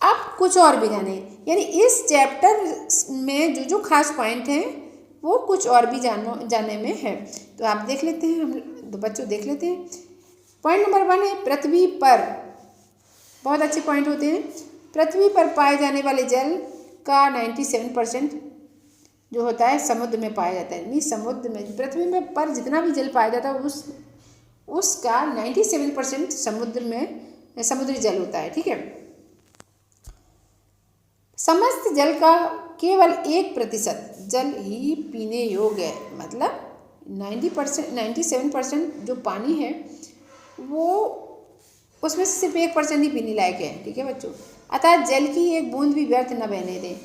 अब कुछ और भी जाने, यानी इस चैप्टर में जो खास पॉइंट हैं वो कुछ और भी जानने में है, तो आप देख लेते हैं, हम तो बच्चों देख लेते हैं। पॉइंट नंबर 1 है पृथ्वी पर, बहुत अच्छे पॉइंट होते हैं। पृथ्वी पर पाए जाने वाले जल का 97% जो होता है समुद्र में पाया जाता है, यानी समुद्र में, पृथ्वी में पर जितना भी जल पाया जाता है उसका 97% समुद्री जल होता है, ठीक है। समस्त जल का केवल 1% जल ही पीने योग्य है, मतलब 97% जो पानी है वो उसमें से सिर्फ 1% ही पीने लायक है, ठीक है बच्चों। अतः जल की एक बूंद भी व्यर्थ न बहने दें।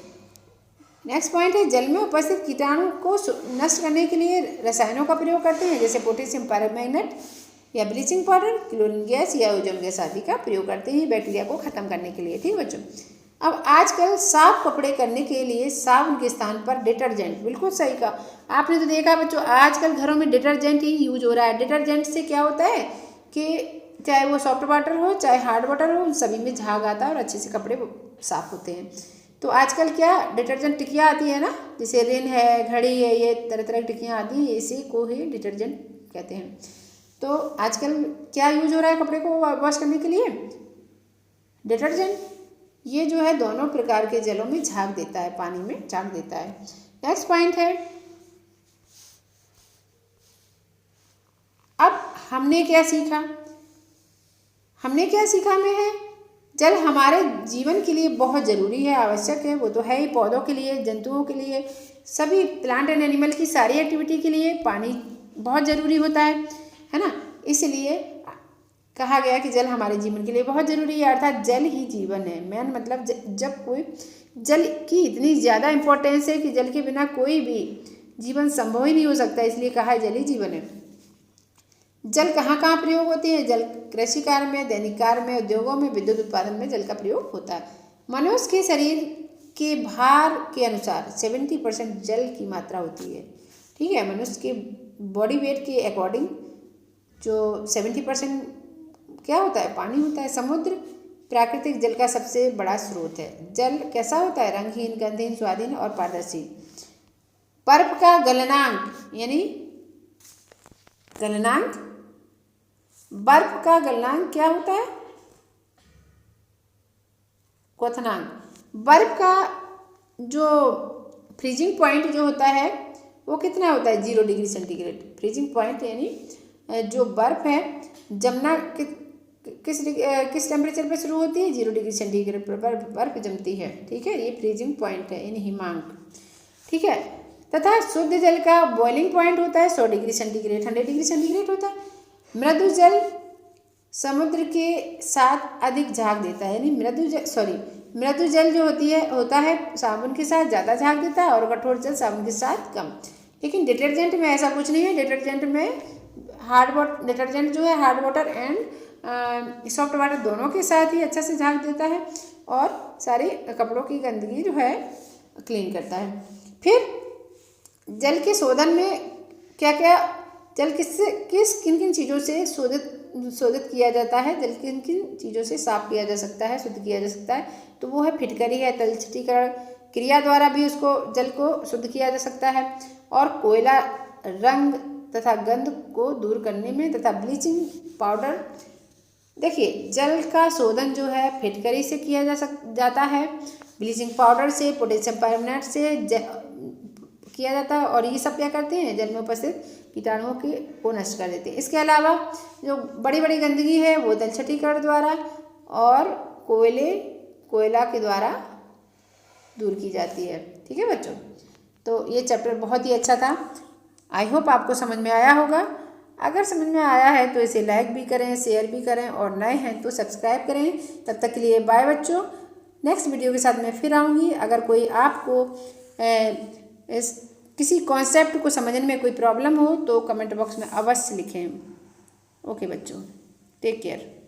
नेक्स्ट पॉइंट है जल में उपस्थित कीटाणु को नष्ट करने के लिए रसायनों का प्रयोग करते हैं, जैसे पोटेशियम परमैंगनेट या ब्लीचिंग पाउडर, क्लोरीन गैस या ओजोन गैस आदि का प्रयोग करते हैं बैक्टीरिया को खत्म करने के लिए, ठीक है बच्चों। अब आजकल साफ कपड़े करने के लिए साबुन के स्थान पर डिटर्जेंट, बिल्कुल सही कहा आपने, तो देखा बच्चों आजकल घरों में डिटर्जेंट ही यूज हो रहा है। डिटर्जेंट से क्या होता है कि चाहे वो सॉफ्ट वाटर हो चाहे हार्ड वाटर हो, उन सभी में झाग आता है और अच्छे से कपड़े साफ होते हैं। तो आजकल क्या डिटर्जेंट टिकियाँ आती है ना, जैसे रिन है, घड़ी है, ये तरह तरह की टिकियाँ आती हैं, इसी को ही डिटर्जेंट कहते हैं। तो आजकल क्या यूज हो रहा है कपड़े को वॉश करने के लिए, डिटर्जेंट। ये जो है दोनों प्रकार के जलों में झाग देता है, पानी में झाग देता है। नेक्स्ट पॉइंट है, अब हमने क्या सीखा में है, जल हमारे जीवन के लिए बहुत ज़रूरी है, आवश्यक है, वो तो है ही। पौधों के लिए, जंतुओं के लिए, सभी प्लांट एंड एनिमल की सारी एक्टिविटी के लिए पानी बहुत ज़रूरी होता है ना। इसलिए कहा गया कि जल हमारे जीवन के लिए बहुत ज़रूरी है, अर्थात जल ही जीवन है। मेन मतलब जब कोई जल की इतनी ज़्यादा इम्पोर्टेंस है कि जल के बिना कोई भी जीवन संभव ही नहीं हो सकता, इसलिए कहा है जल ही जीवन है। जल कहाँ कहाँ प्रयोग होते हैं? जल कृषि कार्य में, दैनिक कार्य में, उद्योगों में, विद्युत उत्पादन में जल का प्रयोग होता है। मनुष्य के शरीर के भार के अनुसार 70% जल की मात्रा होती है। ठीक है, मनुष्य के बॉडी वेट के अकॉर्डिंग जो 70% क्या होता है? पानी होता है। समुद्र प्राकृतिक जल का सबसे बड़ा स्रोत है। जल कैसा होता है? रंगहीन, गंधहीन, स्वादहीन और पारदर्शी। बर्फ का गलनांक यानी गलनांक, बर्फ का गलनांक क्या होता है? क्वथनांक। बर्फ का जो फ्रीजिंग पॉइंट जो होता है वो कितना होता है? 0 डिग्री सेंटीग्रेड। फ्रीजिंग पॉइंट यानी जो बर्फ है जमना किस टेम्परेचर पर शुरू होती है? 0 डिग्री सेंटीग्रेड पर बर्फ जमती है। ठीक है, ये फ्रीजिंग पॉइंट है यानी हिमांक। ठीक है, तथा शुद्ध जल का बॉइलिंग पॉइंट होता है 100 डिग्री सेंटीग्रेड, 100 डिग्री सेंटीग्रेड होता है। मृदु जल समुद्र के साथ अधिक झाग देता है, यानी मृदु जल जो होता है साबुन के साथ ज़्यादा झाग देता है और कठोर जल साबुन के साथ कम। लेकिन डिटर्जेंट में ऐसा कुछ नहीं है। डिटर्जेंट में डिटर्जेंट जो है hard water and soft water दोनों के साथ ही अच्छा से झाग देता है और सारे कपड़ों की गंदगी जो है क्लीन करता है। फिर जल के शोधन में क्या क्या, जल किन किन चीज़ों से शोधित किया जाता है? जल किन किन चीज़ों से साफ किया जा सकता है, शुद्ध किया जा सकता है? तो वो है फिटकरी है, तलछटीकरण क्रिया द्वारा भी उसको जल को शुद्ध किया जा सकता है, और कोयला रंग तथा गंध को दूर करने में, तथा ब्लीचिंग पाउडर। देखिए, जल का शोधन जो है फिटकरी से किया जाता है, ब्लीचिंग पाउडर से, पोटेशियम परमैंगनेट से किया जाता है, और ये सब क्या करते हैं? जल में उपस्थित कीटाणुओं को नष्ट कर देते हैं। इसके अलावा जो बड़ी बड़ी गंदगी है वो तलछटीकरण द्वारा और कोयला के द्वारा दूर की जाती है। ठीक है बच्चों, तो ये चैप्टर बहुत ही अच्छा था। आई होप आपको समझ में आया होगा। अगर समझ में आया है तो इसे लाइक भी करें, शेयर भी करें, और नए हैं तो सब्सक्राइब करें। तब तक के लिए बाय बच्चों। नेक्स्ट वीडियो के साथ मैं फिर आऊँगी। अगर कोई आपको किसी कॉन्सेप्ट को समझने में कोई प्रॉब्लम हो तो कमेंट बॉक्स में अवश्य लिखें। ओके बच्चों, टेक केयर।